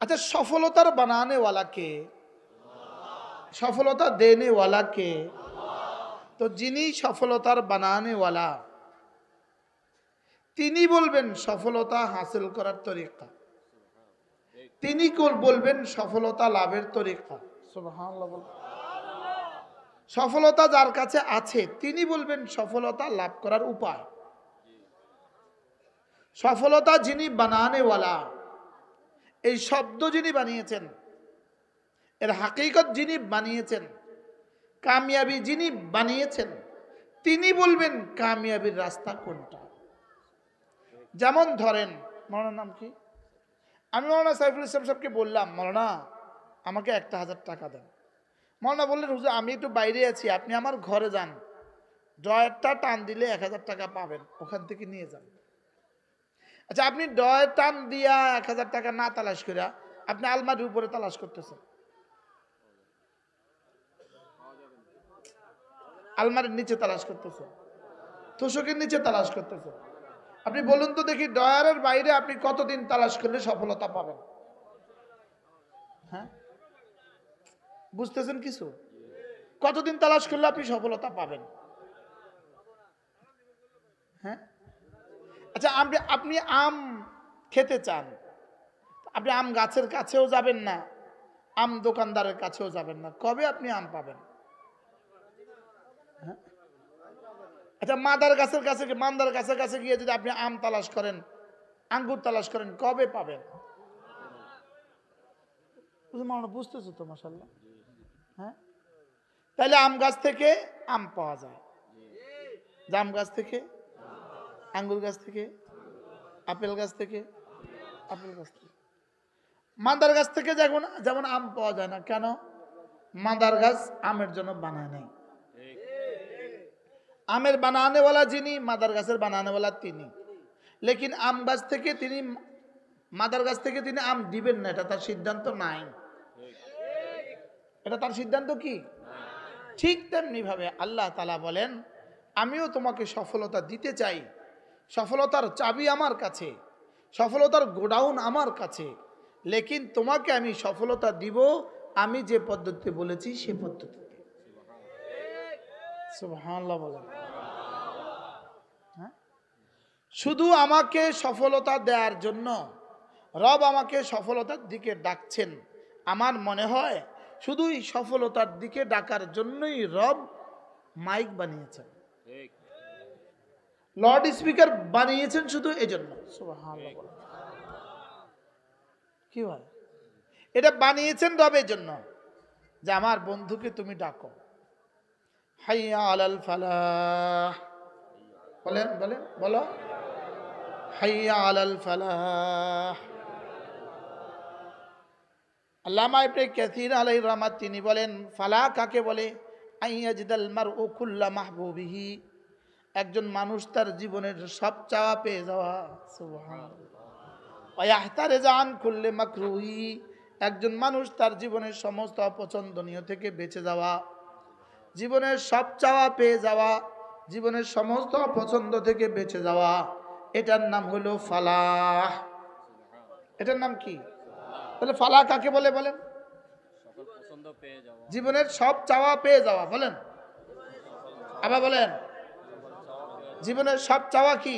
अच्छा, सफलतार बनाने वाला के, सफलता देने वाला के? तो जिनी सफलतार बनाने वाला তিনি বলবেন সফলতা হাসিল করার তরিকা, তিনি বলবেন সফলতা লাভের তরিকা। সুবহানাল্লাহ বল। সফলতা যার কাছে আছে তিনি বলবেন সফলতা লাভ করার উপায়। সফলতা যিনি বানানে ওয়ালা, এই শব্দ যিনি বানিয়েছেন, এর হাকিকত যিনি বানিয়েছেন, কামিয়াবি যিনি বানিয়েছেন, তিনি বলবেন কামিয়াবির রাস্তা কোনটা। যেমন ধরেন, মৌলানার নাম কি? আমি মৌলানা সাইফুল ইসলাম সাহেবকে বললাম, মৌলানা আমাকে 1000 টাকা দেন। মৌলানা বললেন, হুজুর আমি একটু বাইরে আছি, আপনি আমার ঘরে যান, ড্রয়ারটা টান দিলে 1000 টাকা পাবেন, ওখান থেকে নিয়ে যান। আচ্ছা, আপনি ড্রয়ার টান দিয়া 1000 টাকা না তালাশ করে আপনি আলমারির উপরে তালাশ করতেছেন, আলমারির নিচে তালাশ করতেছেন, তোষকের নিচে তালাশ করতেছেন। আপনি বলুন তো দেখি, ড্রয়ারের বাইরে আপনি কতদিন তালাশ করলে সফলতা পাবেন? হ্যাঁ, বুঝতেছেন কিছু? কতদিন তালাশ করলে আপনি সফলতা পাবেন? হ্যাঁ, আচ্ছা, আপনি আম খেতে চান, আপনি আম গাছের কাছেও যাবেন না, আম দোকানদারের কাছেও যাবেন না, কবে আপনি আম পাবেন? হ্যাঁ, আচ্ছা, মাদার গাছের কাছে গিয়ে যদি আপনি আম তালাশ করেন, আঙ্গুর তালাশ করেন, কবে পাবেন? বুঝতেছো তো? মাশাআল্লাহ। হ্যাঁ, তাহলে আম গাছ থেকে আম পাওয়া যায়, জাম গাছ থেকে, আঙ্গুর গাছ থেকে, আপেল গাছ থেকে, আপেল গাছ থেকে। মাদার গাছ থেকে যেমন আম পাওয়া যায় না, কেন? মাদার গাছ আমের জন্য বানায় নাই। আমের বানানেওয়ালা যিনি, মাদার গাছের বানানেওয়ালা তিনি। লেকিন আম গাছ থেকে তিনি, মাদার গাছ থেকে তিনি আম দিবেন না, এটা তার সিদ্ধান্ত নাই। এটা তার সিদ্ধান্ত কি? ঠিক তেমনি ভাবে আল্লাহ তাআলা বলেন, আমিও তোমাকে সফলতা দিতে চাই, সফলতার চাবি আমার কাছে, সফলতার গোডাউন আমার কাছে, লেকিন তোমাকে আমি সফলতা দিব আমি যে পদ্ধতি বলেছি সে পদ্ধতিতে। সুবহানাল্লাহ বলেন। হ্যাঁ, শুধু আমাকে সফলতা দেওয়ার জন্য রব আমাকে সফলতার দিকে ডাকছেন। আমার মনে হয় শুধুই সফলতার দিকে ডাকার জন্যই রব মাইক বানিয়েছেন, লাউড স্পিকার বানিয়েছেন শুধু এজন্য। সুবহানাল্লাহ বলেন। কি হয়? এটা বানিয়েছেন রবের জন্য যে আমার বন্ধুকে তুমি ডাকো, হাইয়া আলাল ফালাহ, বলেন বলেন বলো, হাইয়া আলাল ফালাহ। আল্লামা ইবনে কাসির আলাইহির রাহমাত তিনি বলেন, ফালাহ কাকে বলে? আইয়াজিদাল মারউ কুল্লা মাহবুবিহি, একজন মানুষ তার জীবনের সব চাওয়া পেয়ে যাওয়া। সুবহানাল্লাহ। ওয়া ইয়াহতারিজু আন কুল্লি মাকরুহি, একজন মানুষ তার জীবনের সমস্ত অপছন্দনীয় থেকে বেঁচে যাওয়া, জীবনের সব চাওয়া পেয়ে যাওয়া, জীবনের সমস্ত অপছন্দ থেকে বেঁচে যাওয়া, এটার নাম হলো ফালাহ। এটার নাম কি? তাহলে ফালাহ কাকে বলে বলেন? জীবনের সব চাওয়া পেয়ে যাওয়া। বলেন, আবার বলেন, জীবনের সব চাওয়া কি?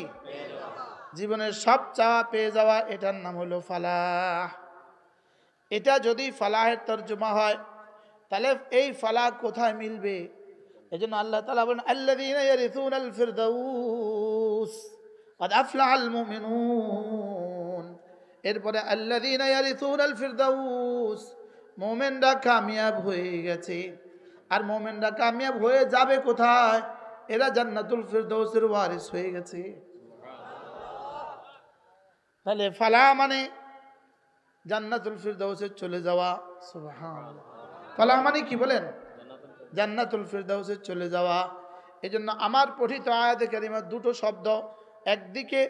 জীবনের সব চাওয়া পেয়ে যাওয়া, এটার নাম হলো ফালাহ। এটা যদি ফালাহের তর্জমা হয় তাহলে এই ফালাহ কোথায় মিলবে? এজন্য আল্লাহ তাআলা বলেন, আল্লাযীনা ইয়ারিসুনাল ফিরদাউস ক্বাদ আফলাহাল মুমিনুন। এরপরে আল্লাযীনা ইয়ারিসুনাল ফিরদাউস, মুমিনরা কামিয়াব হয়ে গেছে। আর মুমিনরা কামিয়াব হয়ে যাবে কোথায়? এরা জান্নাতুল ফিরদাউসের ওয়ারিস হয়ে গেছে। তাহলে ফালাহ মানে জান্নাতুল ফিরদাউসে চলে যাওয়া। সুবহানাল্লাহ। ফালাহ মানে কি বলেন? জান্নাতুল ফিরদাউসে চলে যাওয়া। এজন্য আমার পঠিত আয়াতে কারিমা দুটো শব্দ, একদিকে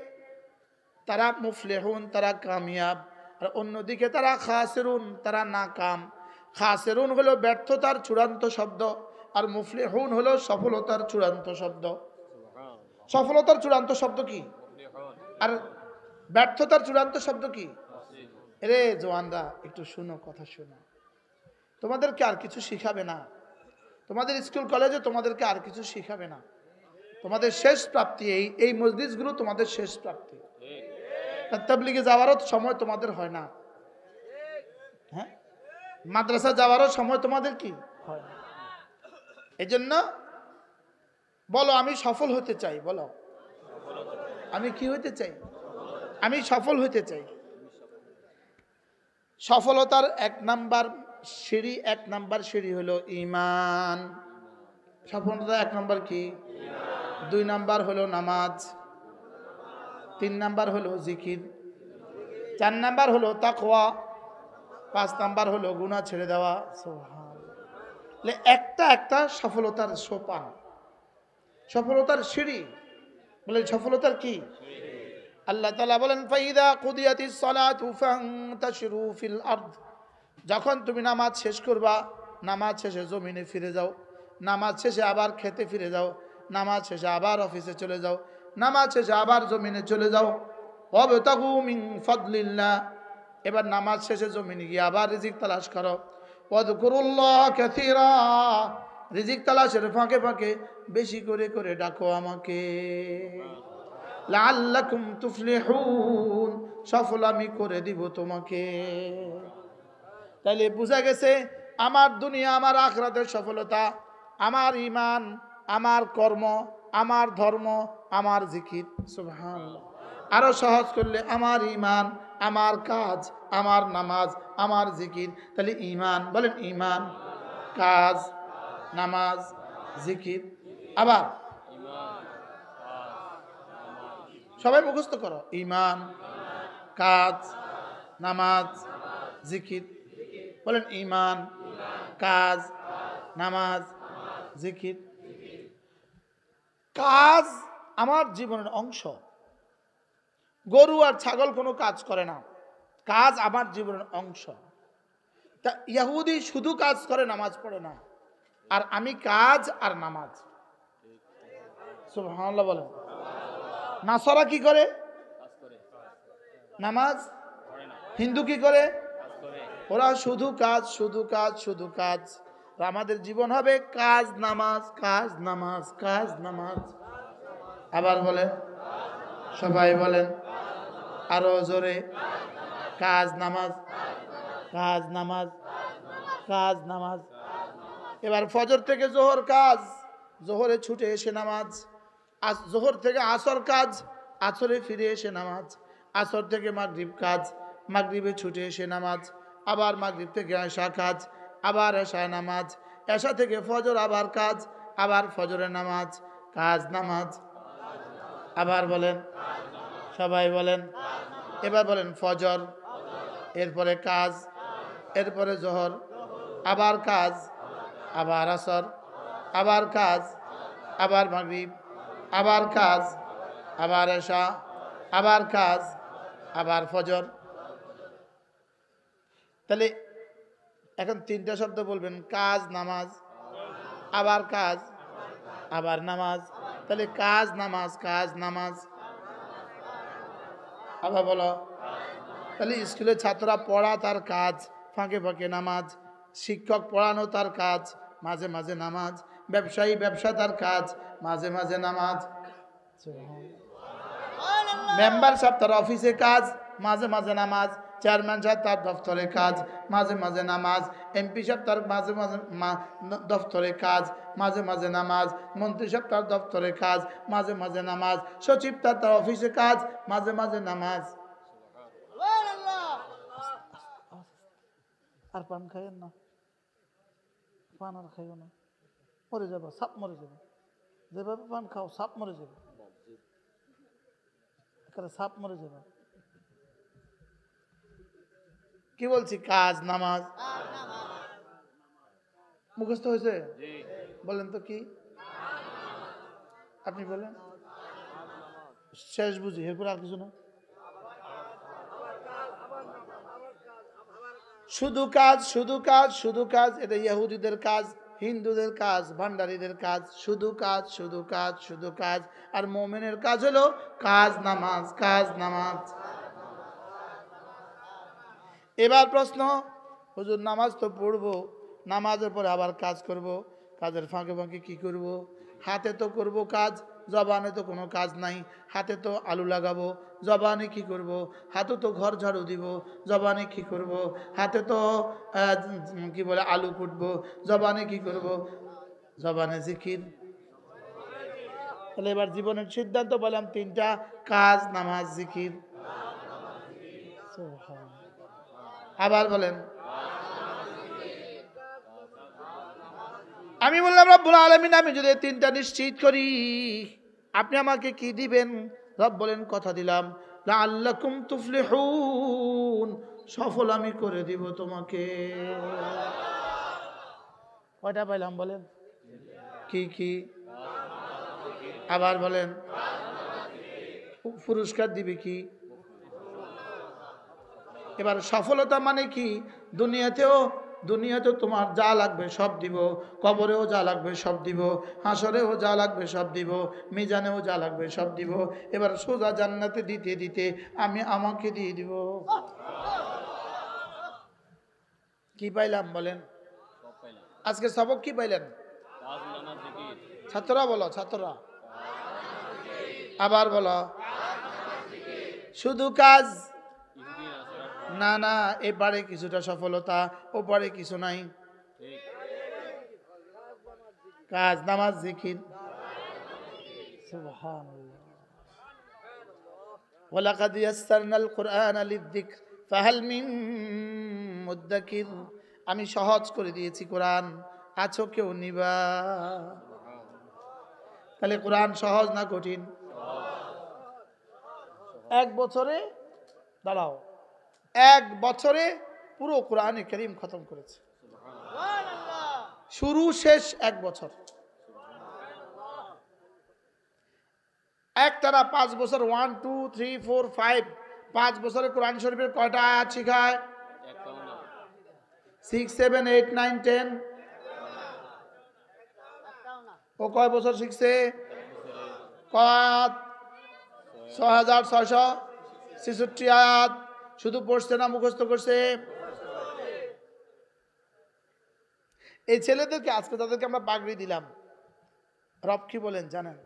তারা মুফলিহুন, তারা কামিয়াব, আর অন্যদিকে তারা খাসিরুন, তারা নাকাম। খাসিরুন হলো ব্যর্থতার চূড়ান্ত শব্দ, আর মুফলিহুন হলো সফলতার চূড়ান্ত শব্দ। সফলতার চূড়ান্ত শব্দ কি? আর ব্যর্থতার চূড়ান্ত শব্দ কি? এরে জওয়ানরা একটু শুনো, কথা শুনো। তোমাদেরকে আর কিছু শিখাবে না, তোমাদের স্কুল কলেজে তোমাদেরকে আর কিছু শিখাবে না। তোমাদের শেষ প্রাপ্তি এই মজলিসগুলো তোমাদের শেষ প্রাপ্তি। তাবলীগে যাওয়ারও সময় তোমাদের হয় না, হ্যাঁ, মাদ্রাসা যাওয়ারও সময় তোমাদের কি হয় না। এই জন্য বলো, আমি সফল হতে চাই। বলো, আমি কি হইতে চাই? আমি সফল হইতে চাই। সফলতার এক নাম্বার সিঁড়ি হলো ঈমান। সফলতা এক নাম্বার কি? 2 নাম্বার হলো নামাজ, 3 নাম্বার হলো জিকির, 4 নাম্বার হলো তাকওয়া, 5 নাম্বার হলো গুনাহ ছেড়ে দেওয়া। সুবহানাল্লাহ। একটা একটা সফলতার সোপান, সফলতার সিঁড়ি। বলে সফলতার কি? আল্লাহ তাআলা বলেন, ফাইদা কুদিয়াতিস সালাতু ফান্তাশিরু ফিল আরদ। যখন তুমি নামাজ শেষ করবা, নামাজ শেষে জমিনে ফিরে যাও, নামাজ শেষে আবার খেতে ফিরে যাও, নামাজ শেষে আবার অফিসে চলে যাও, নামাজ শেষে আবার জমিনে চলে যাও। ওয়াবতাগু মিন ফাদলিল্লাহ। এবার নামাজ শেষে জমিনে গিয়ে আবার রিজিক তালাশ করো। ওয়াযকুরুল্লাহ কাসীরা। রিজিক তালাশের ফাঁকে ফাঁকে বেশি করে করে ডাকো আমাকে। লাআল্লাকুম তুফলিহুন। সফল আমি করে দিব তোমাকে। তাইলে বোঝা গেছে, আমার দুনিয়া আমার আখিরাতের সফলতা আমার ঈমান, আমার কর্ম, আমার ধর্ম, আমার জিকির। সুবহানাল্লাহ। আরো সহজ করলে আমার ঈমান, আমার কাজ, আমার নামাজ, আমার জিকির। তাহলে ঈমান, বলেন ঈমান, কাজ, নামাজ, জিকির। আবার সবাই মুখস্থ করো, ঈমান, কাজ, নামাজ, জিকির। বলেন ঈমান, কাজ, নামাজ, জিকির। কাজ আমার জীবনের অংশ। গরু আর ছাগল কোনো কাজ করে না, কাজ আমার জীবনের অংশ। তা ইহুদি শুধু কাজ করে, নামাজ পড়ে না, আর আমি কাজ আর নামাজ। সুবহানাল্লাহ বলেন। নাসারা কি করে? নামাজ। হিন্দু কি করে? ওরা শুধু কাজ, শুধু কাজ, শুধু কাজ। আমাদের জীবন হবে কাজ নামাজ, কাজ নামাজ, কাজ নামাজ। আবার বলেন, সবাই বলেন আরো জোরে, কাজ নামাজ, কাজ নামাজ, কাজ নামাজ। এবার ফজর থেকে জোহর কাজ, জোহরে ছুটে এসে নামাজ। জোহর থেকে আসর কাজ, আসরে ফিরে এসে নামাজ। আসর থেকে মাগরিব কাজ, মাগরিবে ছুটে এসে নামাজ। আবার মাগরিব থেকে এশা কাজ, আবার এশায় নামাজ। এশা থেকে ফজর আবার কাজ, আবার ফজরে নামাজ, কাজ নামাজ। আবার বলেন, সবাই বলেন। এবার বলেন ফজর, এরপরে কাজ, এরপরে জোহর, আবার কাজ, আবার আসর, আবার কাজ, আবার মাগরিব, আবার কাজ, আবার এশা, আবার কাজ, আবার ফজর। তাহলে এখন 3টা শব্দ বলবেন, কাজ নামাজ, আবার কাজ, আবার নামাজ। তাহলে কাজ নামাজ, কাজ নামাজ। আবার বলো। তাহলে স্কুলে ছাত্ররা পড়া তার কাজ, ফাঁকে ফাঁকে নামাজ। শিক্ষক পড়ানো তার কাজ, মাঝে মাঝে নামাজ। ব্যবসায়ী ব্যবসা তার কাজ, মাঝে মাঝে নামাজ। মেম্বার সাহেব তার অফিসে কাজ, মাঝে মাঝে নামাজ। চেয়ারম্যান সাহেব তার দফতরে কাজ, মাঝে মাঝে নামাজ। এমপি সাহেব তার মাঝে মাঝে দফতরে কাজ, মাঝে মাঝে নামাজ। মন্ত্রী সাহেব তার দফতরে কাজ, মাঝে মাঝে নামাজ। সচিব তার অফিসে কাজ, মাঝে মাঝে নামাজ। আর পান খাইয়েন না, পান আর খাইও না, মরে যাবো, সাপ মরে যাবে। যেভাবে পান খাও সাপ মরে যাবে, সাপ মরে যাবে। কি বলছি? কাজ নামাজ। মুখস্থ হয়েছে? বলেন তো কি? আপনি বলেন। শেষ বুঝি, এরপর আর কিছু না। শুধু কাজ, শুধু কাজ, শুধু কাজ। এটা ইহুদিদের কাজ, হিন্দুদের কাজ, ভান্ডারীদের কাজ। শুধু কাজ, শুধু কাজ, শুধু কাজ। আর মুমিনের কাজ হলো কাজ নামাজ, কাজ নামাজ। এবার প্রশ্ন, হুজুর নামাজ তো পড়বো, নামাজের পরে আবার কাজ করব, কাজের ফাঁকে ফাঁকে কি করব? হাতে তো করব কাজ, জবানে তো কোনো কাজ নাই। হাতে তো আলু লাগাবো, জবানে কি করব? হাতে তো ঘর ঝাড়ু দিব, জবানে কি করব? হাতে তো কি বলে আলু কুটবো, জবানে কি করব? জবানে জিকির। তাহলে এবার জীবনের সিদ্ধান্ত বললাম তিনটা: কাজ, নামাজ, জিকির। আবার বলেন। আমি বললাম রব্বুল আলামিন, আমি যদি তিনটা নিশ্চিত করি আপনি আমাকে কি দিবেন? রব বলেন, কথা দিলাম, লাআল্লাকুম তুফলিহুন, সফল আমি করে দিব তোমাকে। কয়টা পাইলাম বলেন? কি কি? আবার বলেন। পুরস্কার দিবে কি? এবার সফলতা মানে কি? দুনিয়াতেও তোমার যা লাগবে সব দিব, কবরেও যা লাগবে সব দিব, হাসরেও যা লাগবে সব দিব, মিজানেও যা লাগবে সব দিব। এবার সোজা জান্নাতে দিতে দিতে আমি আমাকে দিয়ে দিব। কি পাইলাম বলেন? আজকে সবক কি পাইলেন? ছাত্ররা বলো, ছাত্ররা আবার বলো। শুধু কাজ না, না, এবারে কিছুটা সফলতা, ওপারে কিছু নাই। কাজ, নামাজ, জিকির। সুবহানাল্লাহ। ওয়ালাকাদ ইয়াসসারনাল কুরআনা লিয-যিকর ফাহাল মিন মুদ্দাকির। আমি সহজ করে দিয়েছি কোরআন, আছো কেউ নিবা? তাহলে কোরআন সহজ না কঠিন? এক বছরে, দাঁড়াও, এক বছরে পুরো কোরআনে কারীম খতম করেছে। শুরু শেষ এক বছর। একটানা 5 বছর, 1 2 3 4 5, 5 বছরে কোরআন শরীফের কয়টা আয়াত শিখায়? 6 7 8 9 10। ও কয় বছর শিখছে? কয়? 6666 আয়াত। শুধু পড়ছে না মুখস্থ করছে? এই ছেলেদেরকে আজকে তাদেরকে আমরা পাগড়ি দিলাম। রব কি বলেন জানেন?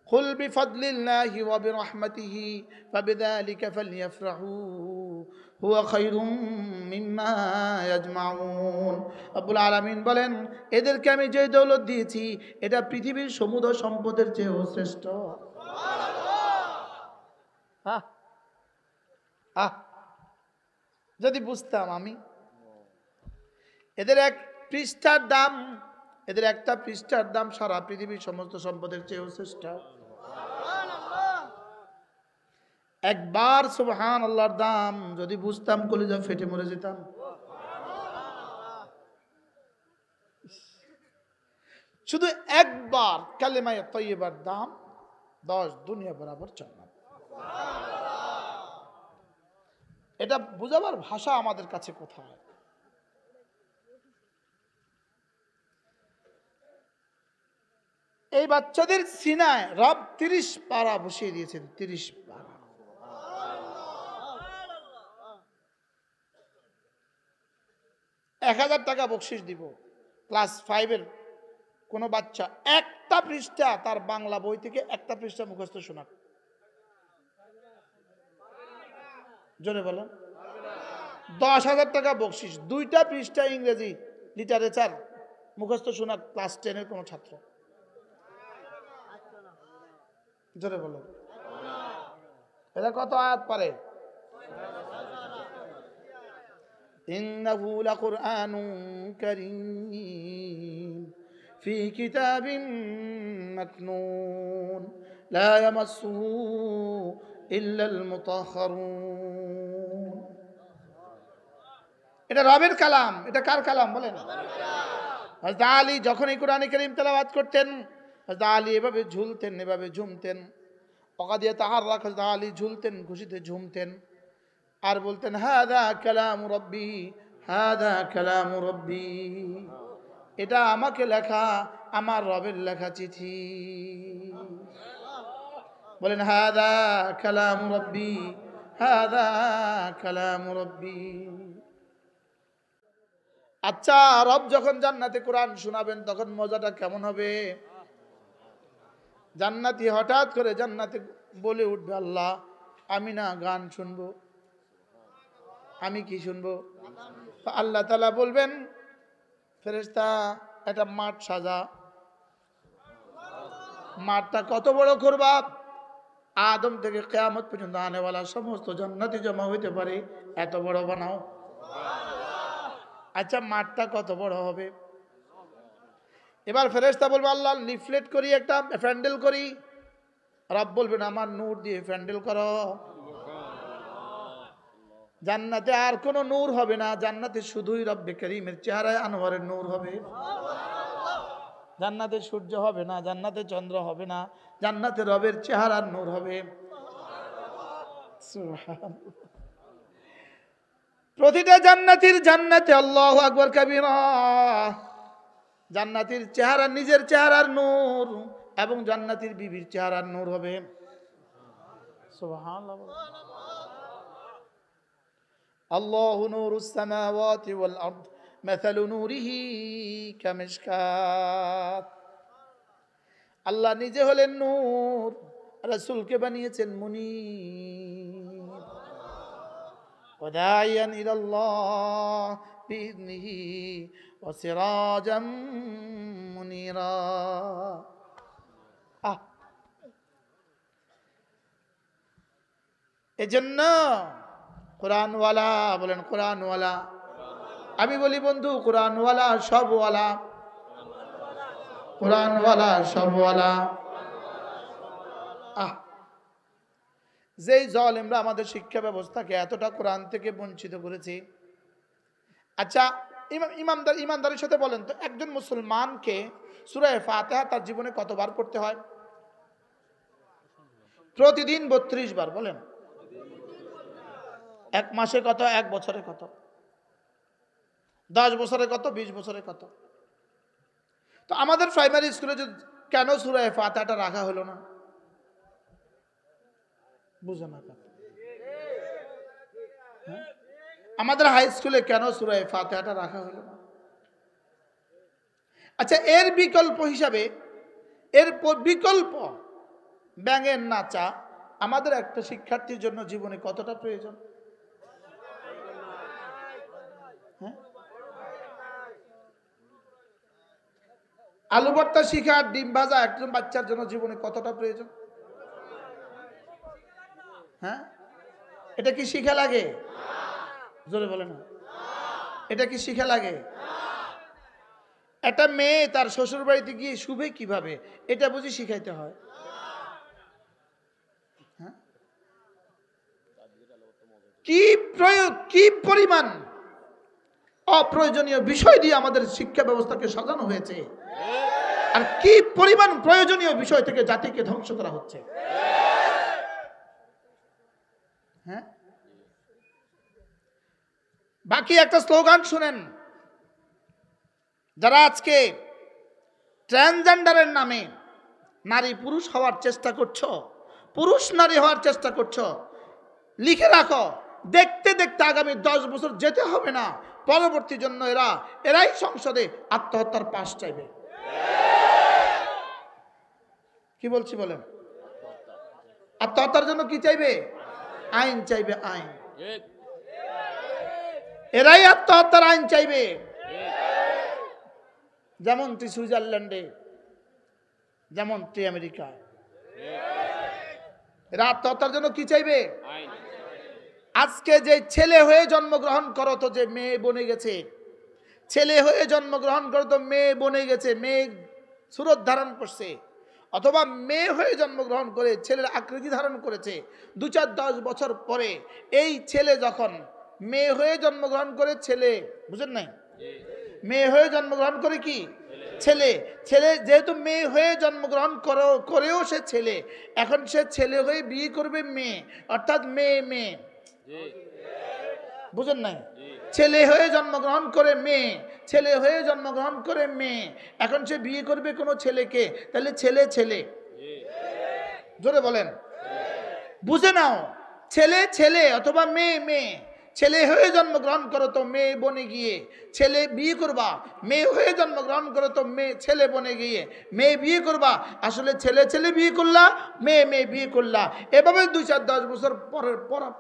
কুল বিফাদলিল্লাহি ওয়া বিরহমাতিহি ফাবিযালিকা ফালইফরাহু হুয়া খায়রুম মিম্মা ইয়াজমাউন। রব্বুল আলামিন বলেন, এদেরকে আমি যে দৌলত দিয়েছি এটা পৃথিবীর সমুদ্র সম্পদের চেয়েও শ্রেষ্ঠ। যদি বুঝতাম আমি, এদের এক পৃষ্ঠার দাম, এদের একটা পৃষ্ঠার দাম সারা পৃথিবীর সমস্ত সম্পদের চেয়েও শ্রেষ্ঠ। একবার সুবহানাল্লাহর দাম যদি বুঝতাম, কলিজা ফেটে মরে যেতাম। শুধু একবার কালেমায়ে তাইয়্যিবার দাম 10 দুনিয়া বরাবর জান্নাত। এটা বুঝাবার ভাষা আমাদের কাছে কোথায়? এই বাচ্চাদের সিনায় রব 30 পারা বসিয়ে দিয়েছেন। 30 পারা। $1000 বকশিশ দিব। ক্লাস 5 এর কোন বাচ্চা একটা পৃষ্ঠা তার বাংলা বই থেকে একটা পৃষ্ঠা মুখস্থ শোনাক। জোরে বলেন। $10,000 বকশিশ। 2টা পৃষ্ঠা ইংরেজি লিটারেচার মুখস্থ শোনাক ক্লাস 10 এর কোন ছাত্র। জোরে বলেন। এটা কত আয়াত পারে? ইন্নাহু লাকুরআনুন কারীম ফি কিতাবিন মাকনুন লা ইয়ামাসসুহু ইল্লাল মুতাহহারুন। এটা রবের কালাম। এটা কার কালাম বলেন? হযরত আলী যখন এই কোরআনে কারীম তেলাওয়াত করতেন, হযরত আলী এভাবে ঝুলতেন, এভাবে ঝুমতেন। ওয়াকাদিয়া তাহাররাক, হযরত আলী ঝুলতেন, খুশিতে ঝুমতেন আর বলতেন, হাযা কালামু রাব্বি, হাযা কালামু রাব্বি। এটা আমাকে লেখা, আমার রবের লেখা চিঠি। বলেন, হাযা কালামু রাব্বি, হাযা কালামু রাব্বি। আচ্ছা, রব যখন জান্নাতে কোরআন শোনাবেন তখন মজাটা কেমন হবে? জান্নাতি হঠাৎ করে জান্নাতে বলে উঠবে, আল্লাহ আমি না গান শুনবো। আমি কি শুনবো? আল্লাহ তাআলা বলবেন, ফেরেশতা একটা মাঠ সাজা। মাঠটা কত বড় করবা? আদম থেকে কিয়ামত পর্যন্ত আনেওয়ালা সমস্ত জান্নাতি জমা হইতে পারে, এত বড় বানাও। আচ্ছা, মাঠটা কত বড় হবে? এবার ফেরেশতা বলবে, আল্লাহ লিফলেট করি, একটা প্যান্ডেল করি। রব বলবেন, আমার নূর দিয়ে প্যান্ডেল করো। জান্নাতে আর কোনো নূর হবে না, জান্নাতে শুধুই রব্বে করিমের চেহারায় আনোয়ারের নূর হবে। জান্নাতে সূর্য হবে না, জান্নাতে চন্দ্র হবে না, জান্নাতে রবের চেহারার নূর হবে। প্রতিটা জান্নাতীর জান্নাতে আল্লাহু আকবার কাবীরা, জান্নাতীর চেহারা নিজের চেহারার নূর এবং জান্নাতীর বিবির চেহারার নূর হবে। সুবহানাল্লাহ। আল্লাহু নূরুস সামাওয়াতি ওয়াল আরদ মাসালু নূরিহি কামিশকাত। আল্লাহ নিজে হলেন নূর, রাসূলকে বানিয়েছেন মুনীর। ওয়াদাইয়ান ইলাল্লাহ বিইذনিহি ওয়া সিরাজাম মুনীরা। এজন্য কোরআনওয়ালা বলেন, কোরআনওয়ালা। আমি বলি বন্ধু, কোরআনওয়ালা সবওয়ালা, কোরআনওয়ালা সবওয়ালা। যেই জালেমরা আমাদের শিক্ষা ব্যবস্থাকে এতটা কোরআন থেকে বঞ্চিত করেছে। আচ্ছা, ইমানদারের সাথে বলেন তো, একজন মুসলমানকে সূরা ফাতিহা তার জীবনে কতবার পড়তে হয়? প্রতিদিন 32 বার। বলেন, এক মাসে কত? এক বছরে কত? 10 বছরে কত? 20 বছরে কত? তো আমাদের প্রাইমারি স্কুলে কেন সূরা ফাতিহাটা রাখা হলো না? বুঝে না। আমাদের হাই স্কুলে কেন সূরা ফাতিহাটা রাখা হলো না? আচ্ছা, এর বিকল্প হিসাবে, এর বিকল্প ব্যাঙের নাচা আমাদের একটা শিক্ষার্থীর জন্য জীবনে কতটা প্রয়োজন? আলু ভর্তা শিখা, ডিম ভাজা একজন বাচ্চার জন্য জীবনে কতটা প্রয়োজন? হ্যাঁ, এটা কি শিখা লাগে? জোরে বলে না, এটা কি শিখা লাগে? একটা মেয়ে তার শ্বশুর বাড়িতে গিয়ে শুবে কিভাবে, এটা বুঝি শিখাইতে হয়? হ্যাঁ, কি পরিমাণ অপ্রয়োজনীয় বিষয় দিয়ে আমাদের শিক্ষা ব্যবস্থাকে সাজানো হয়েছে, আর কি পরিমাণ প্রয়োজনীয় বিষয় থেকে জাতিকে ধ্বংস করা হচ্ছে। হ্যাঁ, বাকি একটা স্লোগান শুনেন, যারা আজকে ট্রান্সজেন্ডারের নামে নারী পুরুষ হওয়ার চেষ্টা করছো, পুরুষ নারী হওয়ার চেষ্টা করছো, লিখে রাখো, দেখতে দেখতে আগামী 10 বছর যেতে হবে না, পরবর্তী জন্য এরাই সংসদে আত্মহত্যার পাশ চাইবে। কি বলছি বলেন? আত্মহত্যার জন্য কি চাইবে? আইন চাইবে, আইন। এরাই আত্মহত্যার আইন চাইবে। যেমনটি সুইজারল্যান্ডে, যেমনটি আমেরিকায়, এরা আত্মহত্যার জন্য কি চাইবে? আজকে যে ছেলে হয়ে জন্মগ্রহণ করো তো যে মেয়ে বনে গেছে, ছেলে হয়ে জন্মগ্রহণ করো তো মেয়ে বনে গেছে, মেয়ে সুরত ধারণ করছে, অথবা মেয়ে হয়ে জন্মগ্রহণ করে ছেলের আকৃতি ধারণ করেছে, 2-4-10 বছর পরে এই ছেলে যখন মেয়ে হয়ে জন্মগ্রহণ করে, ছেলে বুঝেন নাই, মেয়ে হয়ে জন্মগ্রহণ করে কি ছেলে, ছেলে যেহেতু মেয়ে হয়ে জন্মগ্রহণ করেও সে ছেলে, এখন সে ছেলে হয়ে বিয়ে করবে মেয়ে, অর্থাৎ মেয়ে। বুঝেন নাই? ছেলে হয়ে জন্মগ্রহণ করে মেয়ে, ছেলে হয়ে জন্মগ্রহণ করে মেয়ে, এখন সে বিয়ে করবে কোনো ছেলেকে, তাহলে ছেলে। জোরে বলেন, বুঝে নাও, ছেলে অথবা মেয়ে। ছেলে হয়ে জন্মগ্রহণ করো তো মেয়ে বনে গিয়ে ছেলে বিয়ে করবা, মেয়ে হয়ে জন্মগ্রহণ করো তো মেয়ে ছেলে বনে গিয়ে মেয়ে বিয়ে করবা। আসলে ছেলে ছেলে বিয়ে করলা, মেয়ে মেয়ে বিয়ে করলা। এভাবে 2-4-10 বছর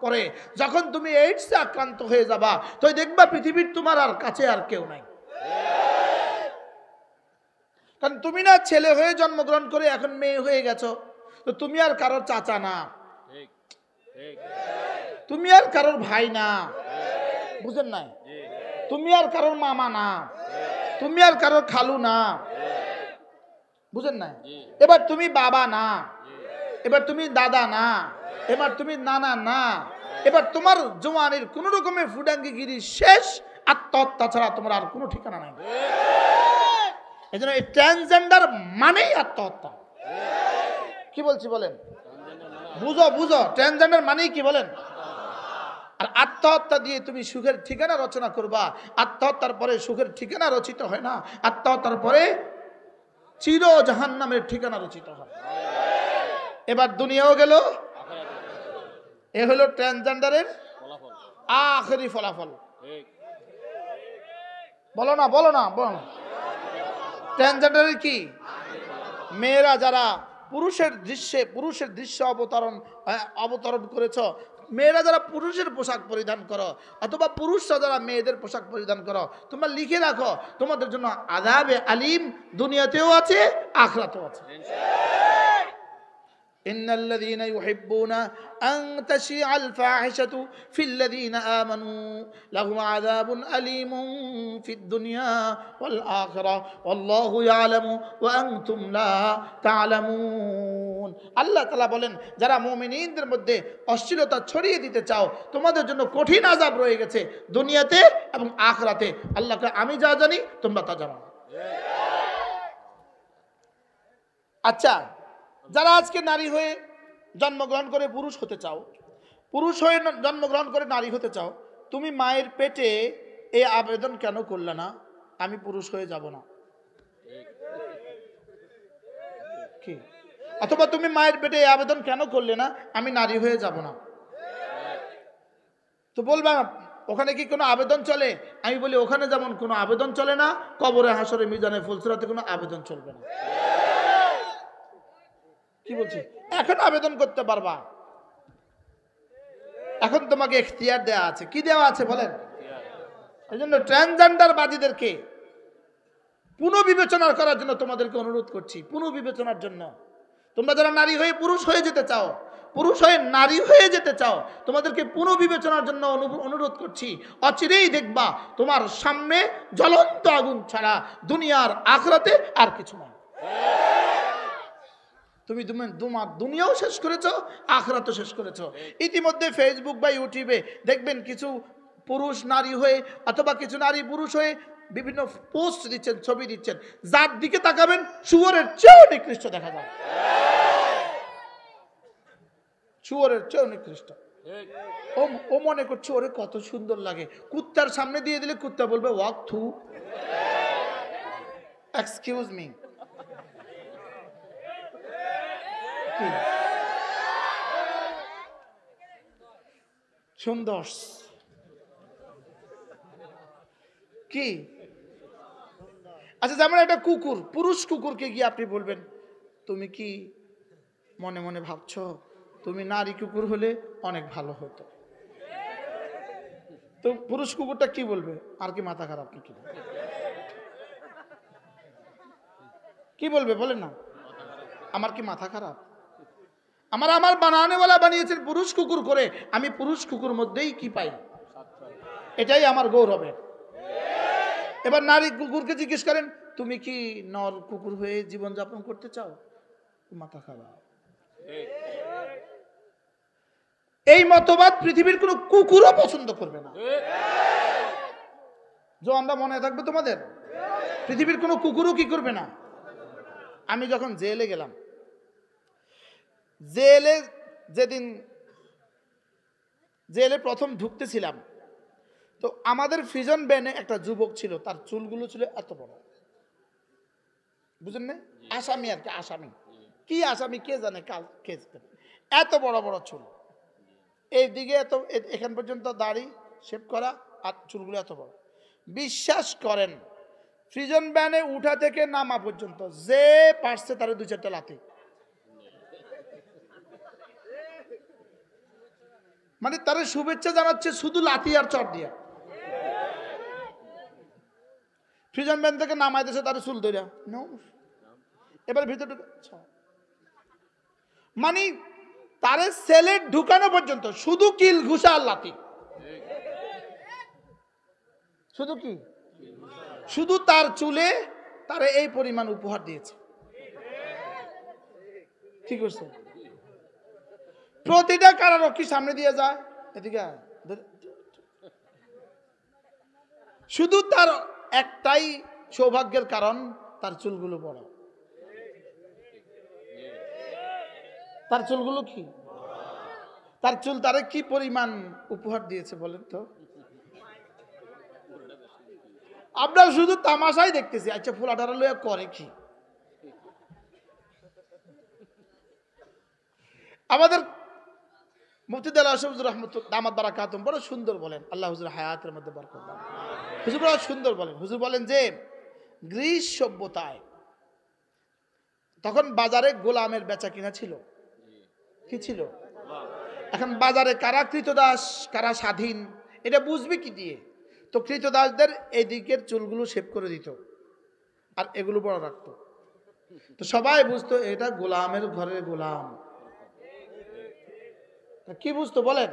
পরে যখন তুমি এইডসে আক্রান্ত হয়ে যাবা, তো দেখবা পৃথিবীর তোমার আর কাছে আর কেউ নাই। কারণ তুমি না ছেলে হয়ে জন্মগ্রহণ করে এখন মেয়ে হয়ে গেছো, তো তুমি আর কারোর চাচা না, তুমি আর কারোর ভাই না, বুঝেন নাই? তুমি আর কারোর মামা না, তুমি আর কারোর খালু না, বুঝেন নাই? এবার তুমি বাবা না, এবার তুমি দাদা না, এবার তুমি নানা না, এবার তোমার জওয়ানির কোন রকমের ফুডাঙ্গিগিরি শেষ, আত্মহত্যা ছাড়া তোমার আর কোনো ঠিকানা নাই। এই জন্য এই ট্রান্সজেন্ডার মানেই আত্মহত্যা। কি বলছি বলেন? বুঝো বুঝো, ট্রান্সজেন্ডার মানেই কি বলেন? আর আত্মহত্যা দিয়ে তুমি সুখের ঠিকানা রচনা করবা, আত্মহত্যার পরে সুখের ঠিকানা রচিত হয় না, আত্মহত্যার পরে চির জাহান্নামের ঠিকানা রচিত হয়। এবার দুনিয়াও গেল, এ হলো ট্রান্সজেন্ডারের আখেরি ফলাফল। বলো না বলো না বলো না। ট্রান্সজেন্ডারের কি? মেয়েরা যারা পুরুষের দৃশ্যে অবতরণ করেছ, মেয়েরা যারা পুরুষের পোশাক পরিধান করো অথবা পুরুষরা যারা মেয়েদের পোশাক পরিধান করো, তোমরা লিখে রাখো তোমাদের জন্য আযাবে আলিম দুনিয়াতেও আছে, আখিরাতেও আছে। ইন্নাল্লাযীনা ইউহিব্বুনা আন তাশিআল ফাহিশাতু ফিল্লাযীনা আমানু লাহুম আযাবুন আলীমুন ফিদ দুনিয়া ওয়াল আখিরাহ ওয়াল্লাহু ইয়ালামু ওয়া আনতুম লা তা'লামুন। আল্লাহ তাআলা বলেন, যারা মুমিনদের মধ্যে অশ্লীলতা ছড়িয়ে দিতে চাও, তোমাদের জন্য কঠিন আযাব রয়ে গেছে দুনিয়াতে এবং আখিরাতে। আল্লাহকে আমি যা জানি তোমরা তা জানো। আচ্ছা, যারা আজকে নারী হয়ে জন্মগ্রহণ করে পুরুষ হতে চাও, পুরুষ হয়ে জন্মগ্রহণ করে নারী হতে চাও, তুমি মায়ের পেটে এই আবেদন কেন করলে না আমি পুরুষ হয়ে যাব না? কি? অথবা তুমি মায়ের পেটে এই আবেদন কেন করলে না আমি নারী হয়ে যাব না? তো বলবা ওখানে কি কোনো আবেদন চলে? আমি বলি ওখানে যেমন কোনো আবেদন চলে না, কবরে হাসরে মিজানে ফুলসিরাতে কোনো আবেদন চলবে না। কি বলছি? এখন আবেদন করতে পারবা, এখন তোমাকে ইখতিয়ার দেয়া আছে। কি দেওয়া আছে বলেন? এই জন্য ট্রান্সজেন্ডার বাদীদেরকে পুনর্বিবেচনা করার জন্য তোমাদেরকে অনুরোধ করছি, পুনর্বিবেচনার জন্য। তোমরা যারা নারী হয়ে পুরুষ হয়ে যেতে চাও, পুরুষ হয়ে নারী হয়ে যেতে চাও, তোমাদেরকে পুনর্বিবেচনার জন্য অনুরোধ করছি। অচিরেই দেখবা তোমার সামনে জ্বলন্ত আগুন ছাড়া দুনিয়ার আখিরাতে আর কিছু নাই। তুমি তোমার দুনিয়াও শেষ করেছো, আখিরাতও শেষ করেছো। ইতিমধ্যে ফেসবুক বা ইউটিউবে দেখবেন কিছু পুরুষ নারী হয়ে অথবা কিছু নারী পুরুষ হয়ে বিভিন্ন পোস্ট দিচ্ছেন, ছবি দিচ্ছেন, যার দিকে তাকাবেন শুয়োরের চেয়েও নিকৃষ্ট দেখা যায়, শুয়োরের চেয়েও নিকৃষ্ট। ও মনে করছে ওরে কত সুন্দর লাগে, কুত্তার সামনে দিয়ে দিলে কুত্তা বলবে ওয়াক থু, এক্সকিউজ মি। সুন্দর কি? আচ্ছা, যেমন একটা কুকুর, পুরুষ কুকুরকে গিয়ে আপনি বলবেন তুমি কি মনে মনে ভাবছো তুমি নারী কুকুর হলে অনেক ভালো হতো, তো পুরুষ কুকুরটা কি বলবে? আর কি মাথা খারাপ নাকি? কি বলবে বলেন না? আমার কি মাথা খারাপ? আমার বানানেওয়ালা বানিয়েছেন পুরুষ কুকুর করে, আমি পুরুষ কুকুর মধ্যেই কি পাই? এটাই আমার গৌরবের। এবার নারী কুকুরকে জিজ্ঞেস করেন তুমি কি নর কুকুর হয়ে জীবনযাপন করতে চাও? মাথা খারাপ। এই মতবাদ পৃথিবীর কোনো কুকুরও পছন্দ করবে না। জওয়ানরা মনে থাকবে তোমাদের, পৃথিবীর কোনো কুকুরও কি করবে না। আমি যখন জেলে গেলাম, যেদিন জেলে প্রথম ঢুকতেছিলাম, তো আমাদের ফ্রিজন ব্যানে একটা যুবক ছিল, তার চুলগুলো ছিল এত বড়, বুঝেন না? আসামি আর কি, আসামি কি আসামি কে জানে, এত বড় বড় চুল, এইদিকে এত, এখান পর্যন্ত দাড়ি, শেভ করা, আর চুলগুলো এত বড়। বিশ্বাস করেন প্রিজন ভ্যানে উঠা থেকে নামা পর্যন্ত যে পারছে তার 2-4টা লাথি, মানে তারা শুভেচ্ছা জানাচ্ছে শুধু লাথি আর চট দিয়া। প্রিজন ভ্যান থেকে নামাই দিয়েছে তার চুল ধরে, এবার ভিতরে মানে তারে সেলে ঢুকানো পর্যন্ত শুধু কিল ঘুষা আর লাথি। শুধু কি? শুধু তার চুলে তারে এই পরিমাণ উপহার দিয়েছে। ঠিক আছে, প্রতিটা কারারক্ষী সামনে দিয়ে যায়, এদিকে শুধু তার একটাই সৌভাগ্যের কারণ, তার চুলগুলো বড়। তার চুলগুলো কি? তার চুল তারে কি পরিমাণ উপহার দিয়েছে বলেন তো? আমরা শুধু তামাশাই দেখতেছি। আচ্ছা ফুলাটারা লইয়া করে কি? আমাদের মুফতি দেলাওয়ার হুজুর রাহমাতুল্লাহ দামাত বারাকাতুহু বড় সুন্দর বলেন, আল্লাহ হুজুর হায়াতের মধ্যে বরকত দান। হুজুর বড় সুন্দর বলেন, হুজুর বলেন যে গ্রিস সভ্যতায় তখন বাজারে গোলামের বেচা কিনা ছিল। কি ছিল? এখন বাজারে কারা কৃতদাস কারা স্বাধীন এটা বুঝবে কি দিয়ে? তো কৃতদাসদের এদিকের চুলগুলো শেভ করে দিত আর এগুলো বড় রাখতো, তো সবাই বুঝতো এটা গোলামের ঘরের গোলাম। কি বুঝতো বলেন?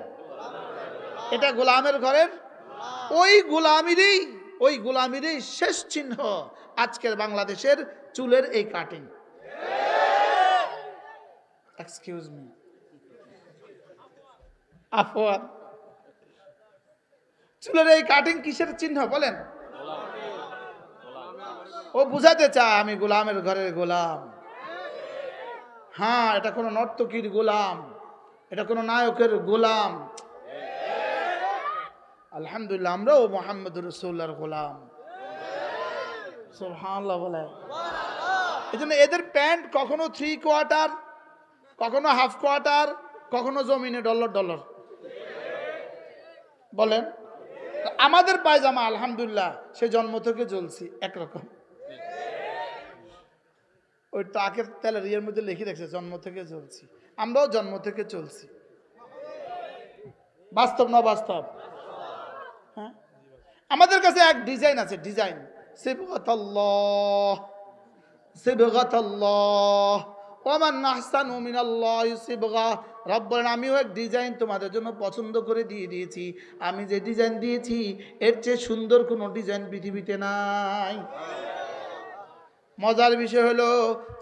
এটা গোলামের ঘরের। ওই গোলামিরই শেষ চিহ্ন আজকের বাংলাদেশের চুলের এই কাটিং। এক্সকিউজ মি, আফওয়ান, চুলের এই কাটিং কিসের চিহ্ন বলেন? ও বুঝাতে চায় আমি গোলামের ঘরের গোলাম। হ্যাঁ, এটা কোনো নর্তকীর গোলাম, এটা কোনো নায়কের গোলাম। আলহামদুলিল্লাহ আমরাও মুহাম্মদুর রাসূলুল্লাহর গোলাম। সুবহানাল্লাহ বলে। এজন্য এদের প্যান্ট কখনো 3 কোয়ার্টার, কখনো হাফ কোয়ার্টার, কখনো জমিনে ডলার ডলার বলেন। আমাদের পায়জামা আলহামদুলিল্লাহ সে জন্ম থেকে জ্বলছি একরকম। ওই টাকের তেলের ইয়ের মধ্যে লিখে রাখছে জন্ম থেকে জ্বলছি। আমরাও জন্ম থেকে চলছি। বাস্তব না বাস্তব? হ্যাঁ, আমাদের কাছে এক ডিজাইন আছে, ডিজাইন সিবগাতাল্লাহ সিবগাতাল্লাহ ওয়া মান আহসানু মিনাল্লাহি সিবগা। রব্বুল আমিও এক ডিজাইন তোমাদের জন্য পছন্দ করে দিয়ে দিয়েছি। আমি যে ডিজাইন দিয়েছি এর চেয়ে সুন্দর কোনো ডিজাইন পৃথিবীতে নাই। মজার বিষয় হলো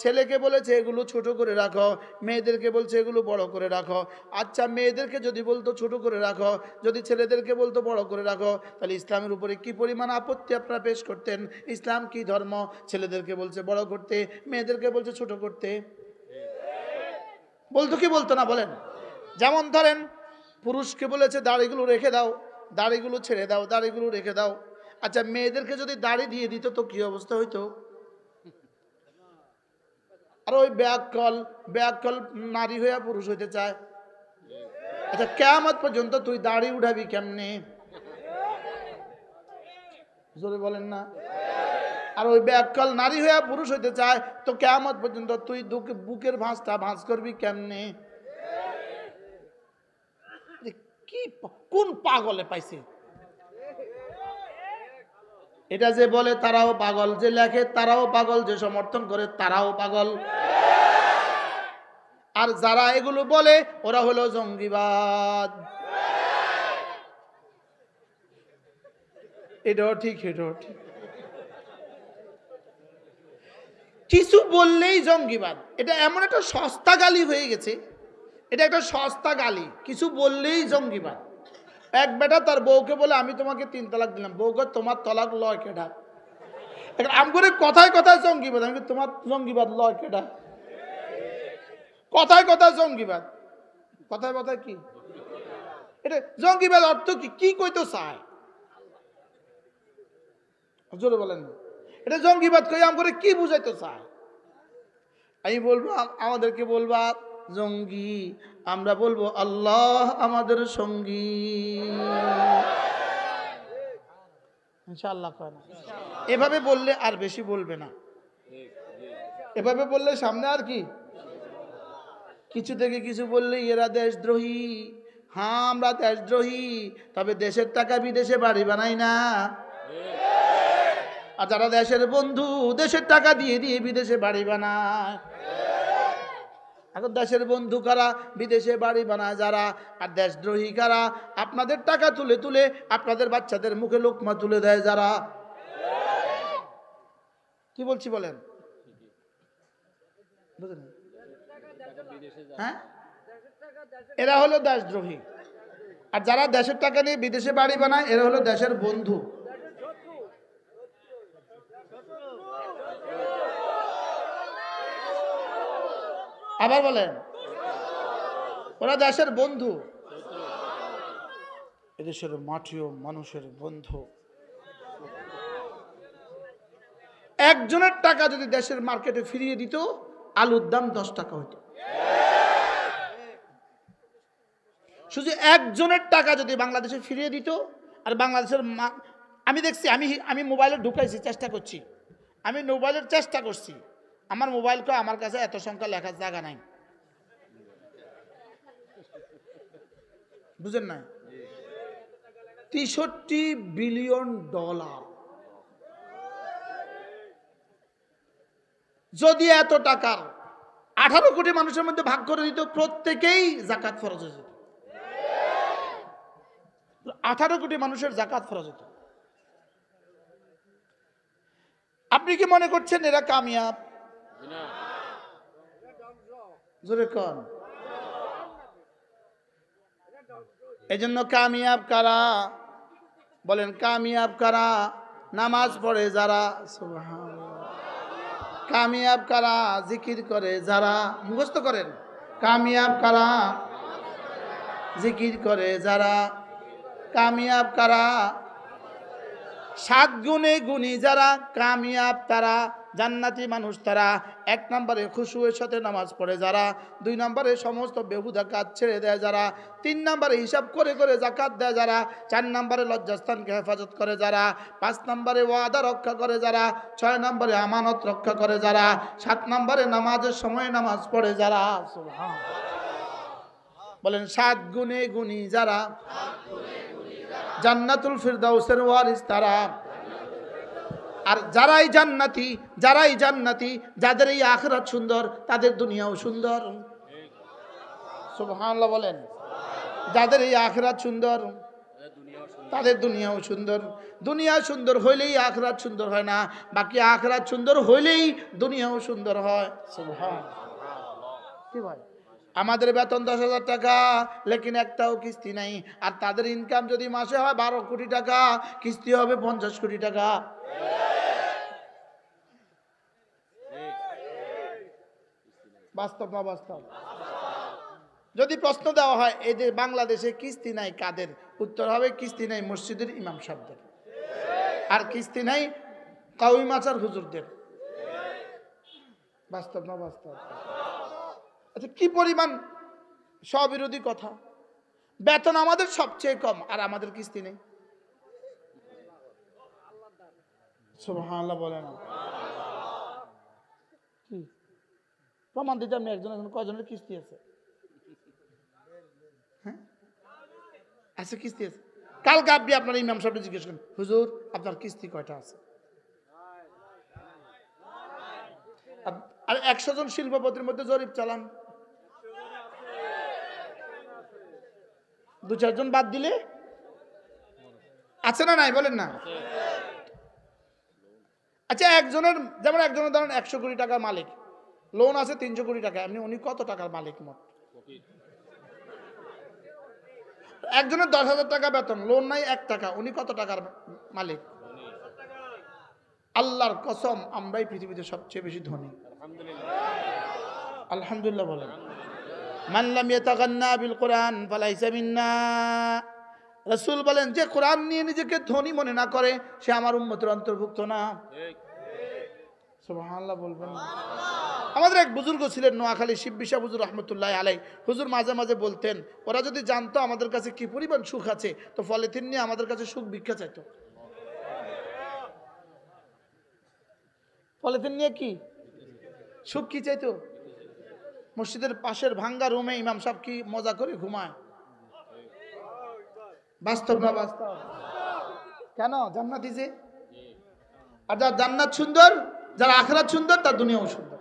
ছেলেকে বলেছে এগুলো ছোট করে রাখো, মেয়েদেরকে বলছে এগুলো বড় করে রাখো। আচ্ছা মেয়েদেরকে যদি বলতো ছোট করে রাখো, যদি ছেলেদেরকে বলতো বড় করে রাখো, তাহলে ইসলামের উপরে কি পরিমাণ আপত্তি আপনারা পেশ করতেন? ইসলাম কি ধর্ম? ছেলেদেরকে বলছে বড় করতে, মেয়েদেরকে বলছে ছোট করতে। বলতো কি বলতো না বলেন? যেমন ধরেন পুরুষকে বলেছে দাড়িগুলো রেখে দাও, দাড়িগুলো ছেড়ে দাও, দাড়িগুলো রেখে দাও। আচ্ছা মেয়েদেরকে যদি দাড়ি দিয়ে দিত তো কি অবস্থা হইতো? আর ওই ব্যাককল নারী হইয়া পুরুষ হইতে চায়। আচ্ছা কিয়ামত পর্যন্ত তুই দাড়ি উঠাবি কেমনে? জোরে বলেন না। আর ওই ব্যাককল নারী হইয়া পুরুষ হইতে চায়, তো কিয়ামত পর্যন্ত তুই বুকের ভাঁজটা ভাঁজ করবি কেমনে? কি কোন পাগলে পাইছে? এটা যে বলে তারাও পাগল, যে লেখে তারাও পাগল, যে সমর্থন করে তারাও পাগল। আর যারা এগুলো বলে ওরা হলো জঙ্গিবাদ। এটাও ঠিক, এটাও ঠিক। কিছু বললেই জঙ্গিবাদ, এটা এমন একটা সস্তা গালি হয়ে গেছে। এটা একটা সস্তা গালি, কিছু বললেই জঙ্গিবাদ। এক বেটা তার বউকে বলে আমি তোমাকে 3 তালাক দিলাম। বউকে তোমার তলাক লয় কেডা? আম করে কথায় কথায় জঙ্গিবাদ। আমি তোমার জঙ্গিবাদ লয় কেডা? কথায় কথায় জঙ্গিবাদ, কথায় কথায় কি এটা জঙ্গিবাদ অর্থ কি? কি কইতো চায়? জোরে বলেন। এটা জঙ্গিবাদ কই আম করে কি বুঝাইতো চায়? আমি বলবো আমাদেরকে বলবা জঙ্গি, আমরা বলবো আল্লাহ আমাদের সঙ্গী। ইনশাআল্লাহ কয় না। এভাবে বললে আর বেশি বলবে না, এভাবে বললে সামনে আর কি কিছু থেকে কিছু বললে এরা দেশদ্রোহী। হ্যাঁ আমরা দেশদ্রোহী, তবে দেশের টাকা বিদেশে বাড়ি বানাই না। আর যারা দেশের বন্ধু দেশের টাকা দিয়ে দিয়ে বিদেশে বাড়ি বানায়। এখন দেশের বন্ধু কারা, বিদেশে বাড়ি বানায় যারা, আর দেশদ্রোহী কারা, আপনাদের টাকা তুলে তুলে আপনাদের বাচ্চাদের মুখে লোকমা তুলে দেয় যারা। কি বলছি বলেন? বুঝলেন? হ্যাঁ, এরা হলো দেশদ্রোহী। আর যারা দেশের টাকা নিয়ে বিদেশে বাড়ি বানায় এরা হলো দেশের বন্ধু। আবার বলেন, ওরা দেশের বন্ধু, এদেশের মাটিও মানুষের বন্ধু। একজনের টাকা যদি দেশের মার্কেটে ফিরিয়ে দিত, আলুর দাম 10 টাকা হতো। শুধু একজনের টাকা যদি বাংলাদেশে ফিরিয়ে দিত, আর বাংলাদেশের আমি দেখছি, আমি মোবাইলে ঢুকাইছি, চেষ্টা করছি, আমি মোবাইলের চেষ্টা করছি, আমার মোবাইলকে আমার কাছে এত সংখ্যা লেখার জায়গা নাই, বুঝেন না? 63 বিলিয়ন ডলার। যদি এত টাকার 18 কোটি মানুষের মধ্যে ভাগ করে দিত, প্রত্যেকেই যাকাত ফরজ হয়ে যেত। 18 কোটি মানুষের যাকাত ফরজ হতো। আপনি কি মনে করছেন এরা কামিয়াব? জোরে কোন? এজন্য কামিয়াব কারা? বলেন কামিয়াব কারা? নামাজ পড়ে যারা, সুবহানাল্লাহ। কামিয়াব কারা? জিকির করে যারা, মুখস্থ করেন। কামিয়াব কারা? জিকির করে যারা। কামিয়াব কারা? 7 গুণে গুণী যারা, কামিয়াব তারা, জান্নাতি মানুষ তারা। 1 নম্বরে খুশুয়ের সাথে নামাজ পড়ে যারা, 2 নম্বরে সমস্ত বেহুদা কাজ ছেড়ে দেয় যারা, 3 নম্বরে হিসাব করে করে যাকাত দেয় যারা, 4 নম্বরে লজ্জাস্থানকে হেফাজত করে যারা, 5 নম্বরে ওয়াদা রক্ষা করে যারা, 6 নম্বরে আমানত রক্ষা করে যারা, 7 নম্বরে নামাজের সময় নামাজ পড়ে যারা। সুবহানাল্লাহ। বলেন 7 গুণে গুণী যারা, জান্নাতুল ফিরদাউসের ওয়ারিস তারা। আর যারাই জান্নাতি, যাদের এই আখিরাত সুন্দর, তাদের দুনিয়াও সুন্দর। সুবহানাল্লাহ বলেন। যাদের এই আখিরাত সুন্দর, তাদের দুনিয়াও সুন্দর। দুনিয়া সুন্দর হইলেই আখিরাত সুন্দর হয় না, বাকি আখিরাত সুন্দর হইলেই দুনিয়াও সুন্দর হয়। সুবহানাল্লাহ। কি ভাই, আমাদের বেতন 10,000 টাকা, লেকিন একটাও কিস্তি নাই। আর তাদের ইনকাম যদি মাসে হয় 12 কোটি টাকা, কিস্তি হবে 50 কোটি টাকা। বাস্তব না বাস্তব? যদি প্রশ্ন দেওয়া হয় এই যে বাংলাদেশে কিস্তি নাই কাদের, উত্তর হবে কিস্তি নাই মসজিদের ইমাম সাহেবদের, আর কিস্তি নাই কাউমি মাচার হুজুরদের। বাস্তব না বাস্তব? আচ্ছা, কি পরিমাণ স্ববিরোধী কথা! বেতন আমাদের সবচেয়ে কম আর আমাদের কিস্তি নেই। সুবহানাল্লাহ বলে না? কি প্রমাণ দিতে আমি একজন কয়জনের কিস্তি আছে? হ্যাঁ আছে, কিস্তি আছে। কালকে আপনি আপনার ইমাম সাহেব জিজ্ঞেস করেন, হুজুর আপনার কিস্তি কয়টা আছে? আর 100 জন শিল্পপতির মধ্যে জরিপ চালান, 2-4 জন বাদ দিলে আছে না নাই? বলেন না। আচ্ছা, একজনের যেমন একজনের ধরেন 100 কোটি টাকার মালিক, লোন আছে 300 কোটি টাকা, এমনি উনি কত টাকার মালিক মোট? একজনের 10,000 টাকা বেতন, লোন নাই 1 টাকা, উনি কত টাকার মালিক? আল্লাহর কসম, আমরাই পৃথিবীতে সবচেয়ে বেশি ধনী। আলহামদুলিল্লাহ বলেন। মান লাম ইয়াতাগান্না বিল কোরআন ফালাইসা মিন্না। রাসূল বলেন, যে কোরআন নিয়ে নিজেকে ধনী মনে না করে সে আমার উম্মতের অন্তর্ভুক্ত না। সুবহানাল্লাহ বলবেন না? আমাদের এক বুজুর্গ ছিলেন নোয়াখালী, শিববিশা হুজুর রহমতুল্লাহ আলাই। হুজুর মাঝে মাঝে বলতেন, ওরা যদি জানতো আমাদের কাছে কি পরিমাণ সুখ আছে, তো পলিথিন নিয়ে আমাদের কাছে সুখ ভিক্ষা চাইতো। পলিথিন নিয়ে কি সুখ কি চাইতো? মসজিদের পাশের ভাঙ্গা রুমে ইমাম সাহেব কি মজা করে ঘুমায়? বাস্তব না বাস্তব? কেন? জান্নাতি যে। আর যার জান্নাত সুন্দর, যার আখিরাত সুন্দর, তার দুনিয়াও সুন্দর।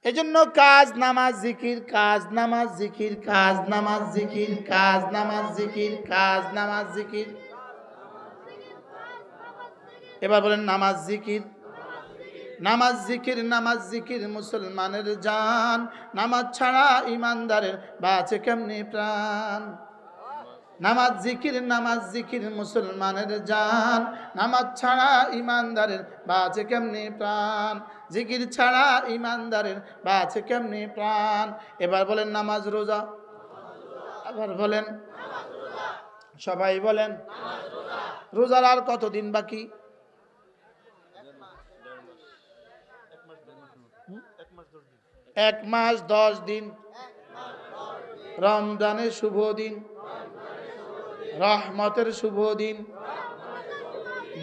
এজন্য কাজ নামাজ জিকির, কাজ নামাজ জিকির, কাজ নামাজ জিকির, কাজ নামাজ জিকির, কাজ নামাজ জিকির। এবার বলেন নামাজ জিকির, নামাজ জিকির, নামাজ জিকির মুসলমানের জান। নামাজ ছাড়া ইমানদারের বাঁচে কেমনি প্রাণ। নামাজ জিকির, নামাজ জিকির মুসলমানের জান। নামাজ ছাড়া ইমানদারের বাঁচে কেমনি প্রাণ। জিকির ছাড়া ইমানদারের বাঁচে কেমনি প্রাণ। এবার বলেন নামাজ রোজা। আবার বলেন, সবাই বলেন রোজার আর কতদিন বাকি? 1 মাস 10 দিন। রমজানের শুভ দিন, রহমতের শুভ দিন,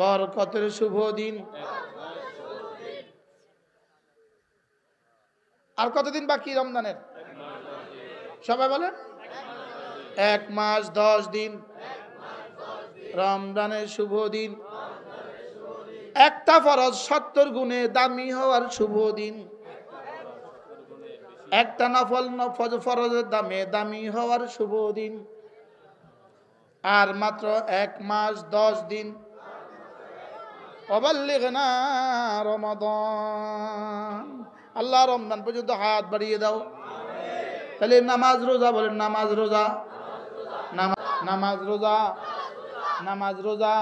বরকতের শুভ দিন। আর কতদিন বাকি রমজানের? সবাই বলেন 1 মাস 10 দিন, রমজানের শুভ দিন। একটা ফরজ 70 গুণে দামি হওয়ার শুভ দিন। একটা নফল ফরজের দামে দামি হওয়ার শুভ দিন। আর মাত্র 1 মাস 10 দিন। ওয়াবাল্লিগনা রমাদান। আল্লাহ রমজান পর্যন্ত হাত বাড়িয়ে দাও। তাহলে নামাজ রোজা বলেন, নামাজ রোজা, নামাজ রোজা, নামাজ রোজা।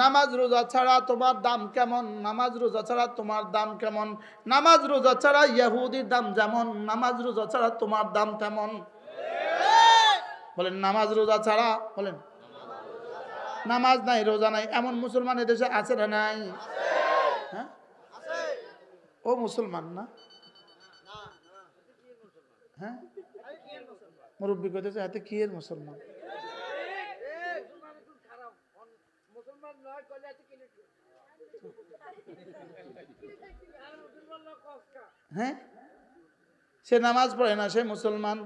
নামাজ রোজা ছাড়া তোমার দাম কেমন? নামাজ রোজা ছাড়া তোমার দাম কেমন? নামাজ রোজা ছাড়া ইহুদির দাম যেমন, নামাজ রোজা ছাড়া তোমার দাম তেমন। বলেন নামাজ রোজা ছাড়া, বলেন নামাজ নাই রোজা নাই এমন মুসলমান এদেশে আছে না নাই? হ্যাঁ, ও মুসলমান না? হ্যাঁ, মুরব্বী কইতেছে হাতে কি এর মুসলমান? হ্যাঁ, সে নামাজ পড়ে না, সে মুসলমান।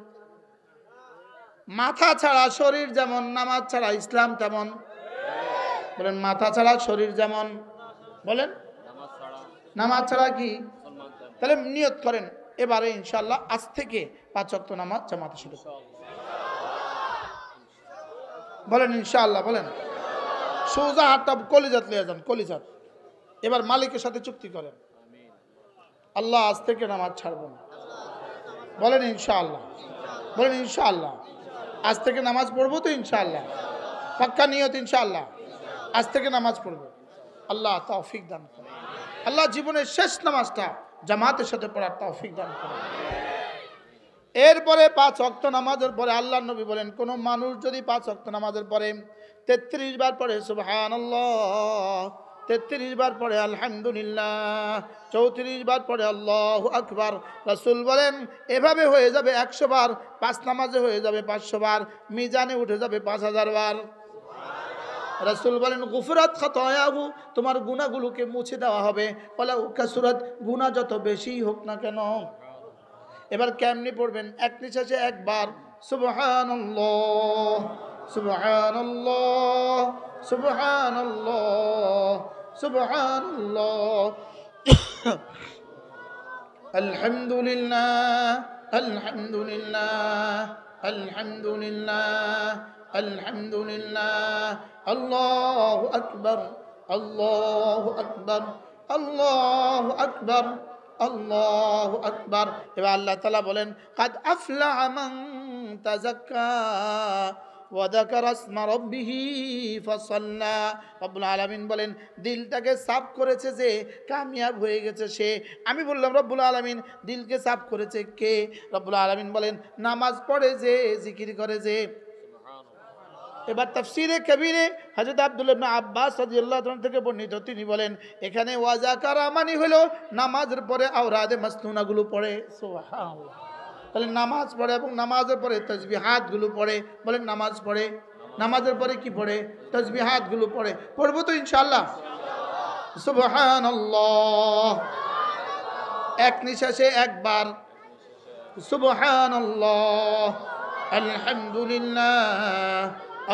মাথা ছাড়া শরীর যেমন, নামাজ ছাড়া ইসলাম তেমন। বলেন মাথা ছাড়া শরীর যেমন, বলেন নামাজ ছাড়া কি? তাহলে নিয়ত করেন এবারে ইনশাআল্লাহ আজ থেকে 5 ওয়াক্ত নামাজ জামাতে শুরু। বলেন ইনশাআল্লাহ, বলেন সোজা হাতটা কলিজাত লিয়ে যান, কলিজাত। এবার মালিকের সাথে চুক্তি করেন, আল্লাহ আজ থেকে নামাজ ছাড়ব না। বলেন ইনশাআল্লাহ, বলেন ইনশাআল্লাহ আজ থেকে নামাজ পড়বো তো ইনশাআল্লাহ। পাক্কা নিয়ত ইনশাআল্লাহ আজ থেকে নামাজ পড়বো। আল্লাহ তৌফিক দান করেন। আল্লাহ জীবনের শেষ নামাজটা জামাতের সাথে পড়ার তৌফিক দান করেন। এরপরে 5 ওয়াক্ত নামাজের পরে আল্লাহর নবী বলেন, কোন মানুষ যদি 5 ওয়াক্ত নামাজের পরে 33 বার পড়ে সুবহানাল্লাহ, 33 বার পড়ে আলহামদুলিল্লাহ, 34 বার পড়ে আল্লাহু আকবার, রাসূল বলেন এভাবে হয়ে যাবে 100 বার। 5 নামাজে হয়ে যাবে 500 বার, মিজানে উঠে যাবে 5000 বার। রাসূল বলেন গুফরাত খাতায়াহু, তোমার গুনাহগুলোকে মুছে দেওয়া হবে। ওয়ালাউ কাসুরাত, গুনাহ যত বেশি হোক না কেন। এবার কেমনি পড়বেন? এক নিঃশ্বাসে একবার সুবহানাল্লাহ, সুবহানাল্লাহ, সুবহানাল্লাহ, সুবহানাল্লাহ, আলহামদুলিল্লাহ, আলহামদুলিল্লাহ, আলহামদুলিল্লাহ, আলহামদুলিল্লাহ, আল্লাহু আকবার, আল্লাহু আকবার, আল্লাহু আকবার, আল্লাহু আকবার। এবার আল্লাহ তাআলা বলেন কাদ আফলাহা মান তাযাক্কা ওয়া যাকারা ইসমা রাব্বিহি ফাসাল্লা। রব্বুল আলামিন বলেন দিলটাকে সাফ করেছে যে, কামিয়াব হয়ে গেছে সে। আমি বললাম রব্বুল আলামিন দিলকে সাফ করেছে কে? রব্বুল আলামিন বলেন নামাজ পড়ে যে, জিকির করে যে। এবার তাফসীরে কবিরে হযরত আব্দুল্লাহ ইবনে আব্বাস রাদিয়াল্লাহু তাআলা থেকে বর্ণিত, তিনি বলেন এখানে ওয়াজাকারা মানে হলো নামাজের পরে আওরাদে মাসনুনাগুলো পড়ে। সুবহানাল্লাহ। তাহলে নামাজ পড়ে এবং নামাজের পরে তাসবিহাতগুলো পড়ে। বলেন নামাজ পড়ে, নামাজের পরে কি পড়ে? তাসবিহাতগুলো পড়ে। পড়বো তো ইনশাআল্লাহ? সুবহানাল্লাহ। এক নিঃশ্বাসে একবার সুবহানাল্লাহ, আলহামদুলিল্লাহ,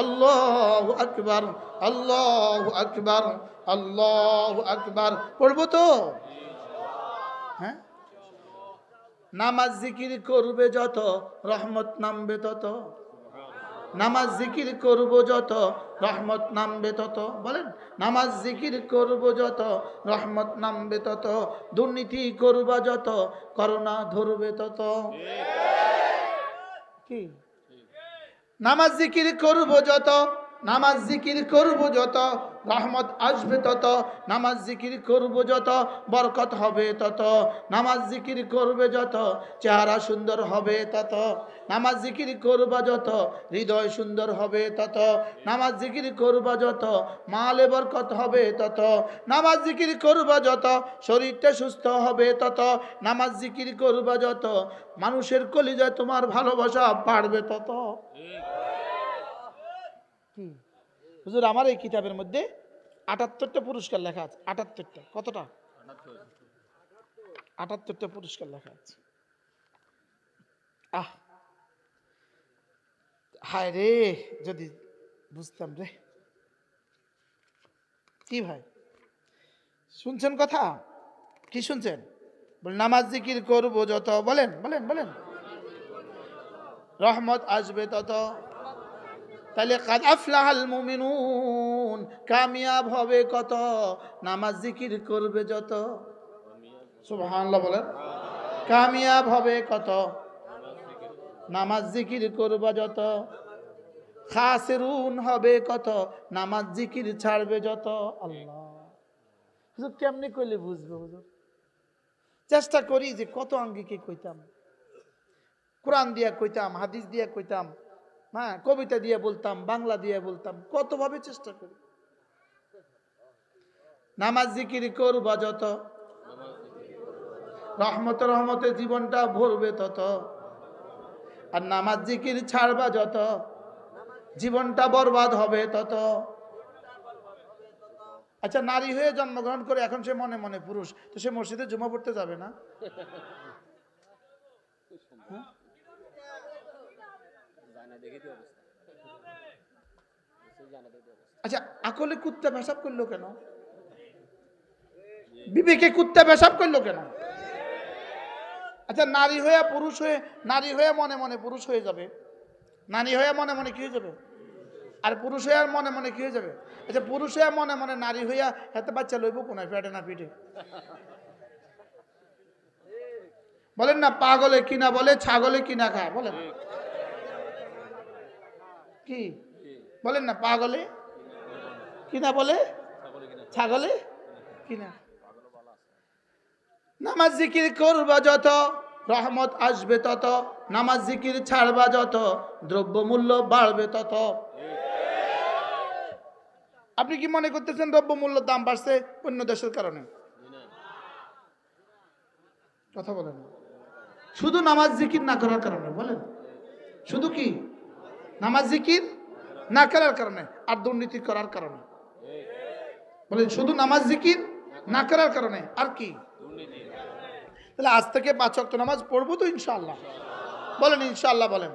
আল্লাহু আকবার, আল্লাহু আকবার, আল্লাহু আকবার। পড়বো তো? হ্যাঁ, নামাজ জিকির করবে যত রহমত নামবে তত। নামাজ জিকির করব যত রহমত নামবে তত। বলেন, নামাজ জিকির করব যত রহমত নামবে তত। দুর্নীতি করবা যত করোনা ধরবে তত। কি? নামাজ জিকির করব যত, নামাজ জিকির করব যত রহমত আসবে তত। নামাজ জিকির করব যত বরকত হবে তত। নামাজ জিকির করবে যত চেহারা সুন্দর হবে তত। নামাজ জিকির করবা যত হৃদয় সুন্দর হবে তত। নামাজ জিকির করবা যত মালে বরকত হবে তত। নামাজ জিকির করবা যত শরীরটা সুস্থ হবে তত। নামাজ জিকির করবা যত মানুষের কলিজায় তোমার ভালোবাসা বাড়বে তত। কি হুজুর, আমার এই কিতাবের মধ্যে ৭৮টা পুরস্কার লেখা আছে। ৭৮টা। কতটা? ৭৮টা পুরস্কার লেখা আছে। আহ, হায় রে, যদি বুঝতাম রে। কি ভাই শুনছেন কথা? কি শুনছেন? নামাজ জিকির করবো যত, বলেন বলেন বলেন, রহমত আসবে তত। তাহলে কাদ আফলাহাল মুমিনুন, কামিয়াব হবে কত নামাজ জিকির করবে যত। সুবহানাল্লাহ বলেন। কামিয়াব হবে কত নামাজ জিকির করবে যত। খাসিরুন হবে কত নামাজ জিকির ছাড়বে যত। আল্লাহ, হুজুর কেমনি কইলে বুঝবে হুজুর? চেষ্টা করি যে কত আঙ্গিকে কইতাম, কোরআন দিয়া কইতাম, হাদিস দিয়া কইতাম, হ্যাঁ, কবিতা দিয়ে বলতাম, বাংলা দিয়ে বলতাম, কতভাবে চেষ্টা করি। নামাজ জিকির করবা যত রহমতে রহমতে জীবনটা ভরবে তত। আর নামাজ জিকির ছাড়বা যত জীবনটা বরবাদ হবে তত। আচ্ছা, নারী হয়ে জন্মগ্রহণ করে এখন সে মনে মনে পুরুষ, তো সে মসজিদে জুমা পড়তে যাবে না? আচ্ছা, আকলে কুত্তা পেশাব করলো কেন? বিবেকে কুত্তা পেশাব করলো কেন? আচ্ছা, নারী হয়ে পুরুষ হয়ে, নারী হয়ে মনে মনে পুরুষ হয়ে যাবে, নারী হয়ে মনে মনে কি হয়ে যাবে? আর পুরুষ হয়ে আর মনে মনে কি হয়ে যাবে? আচ্ছা, পুরুষ হয়ে মনে মনে নারী হইয়া হাতে বাচ্চা লইব কোনায়, পেটে না পিঠে? বলেন না, পাগলে কিনা বলে ছাগলে কিনা খায়? বলেন কি? বলেন না, পাগলে কিনা বলে ছাগলে কিনা। নামাজ জিকির করবা যত রহমত আসবে তত। নামাজ জিকির ছাড়বা যত দ্রব্য মূল্য বাড়বে তত। আপনি কি মনে করতেছেন দ্রব্য মূল্যের দাম বাড়ছে অন্য দেশের কারণে? কথা বলেন। শুধু নামাজ জিকির না করার কারণে। বলেন, শুধু কি নামাজ জিকির না করার কারণে আর দুর্নীতি করার কারণে? বলেন, শুধু নামাজ জিকির না করার কারণে আর কি? তাহলে আজ থেকে ৫ ওয়াক্ত নামাজ পড়বো তো ইনশাআল্লাহ? বলেন ইনশাআল্লাহ। বলেন,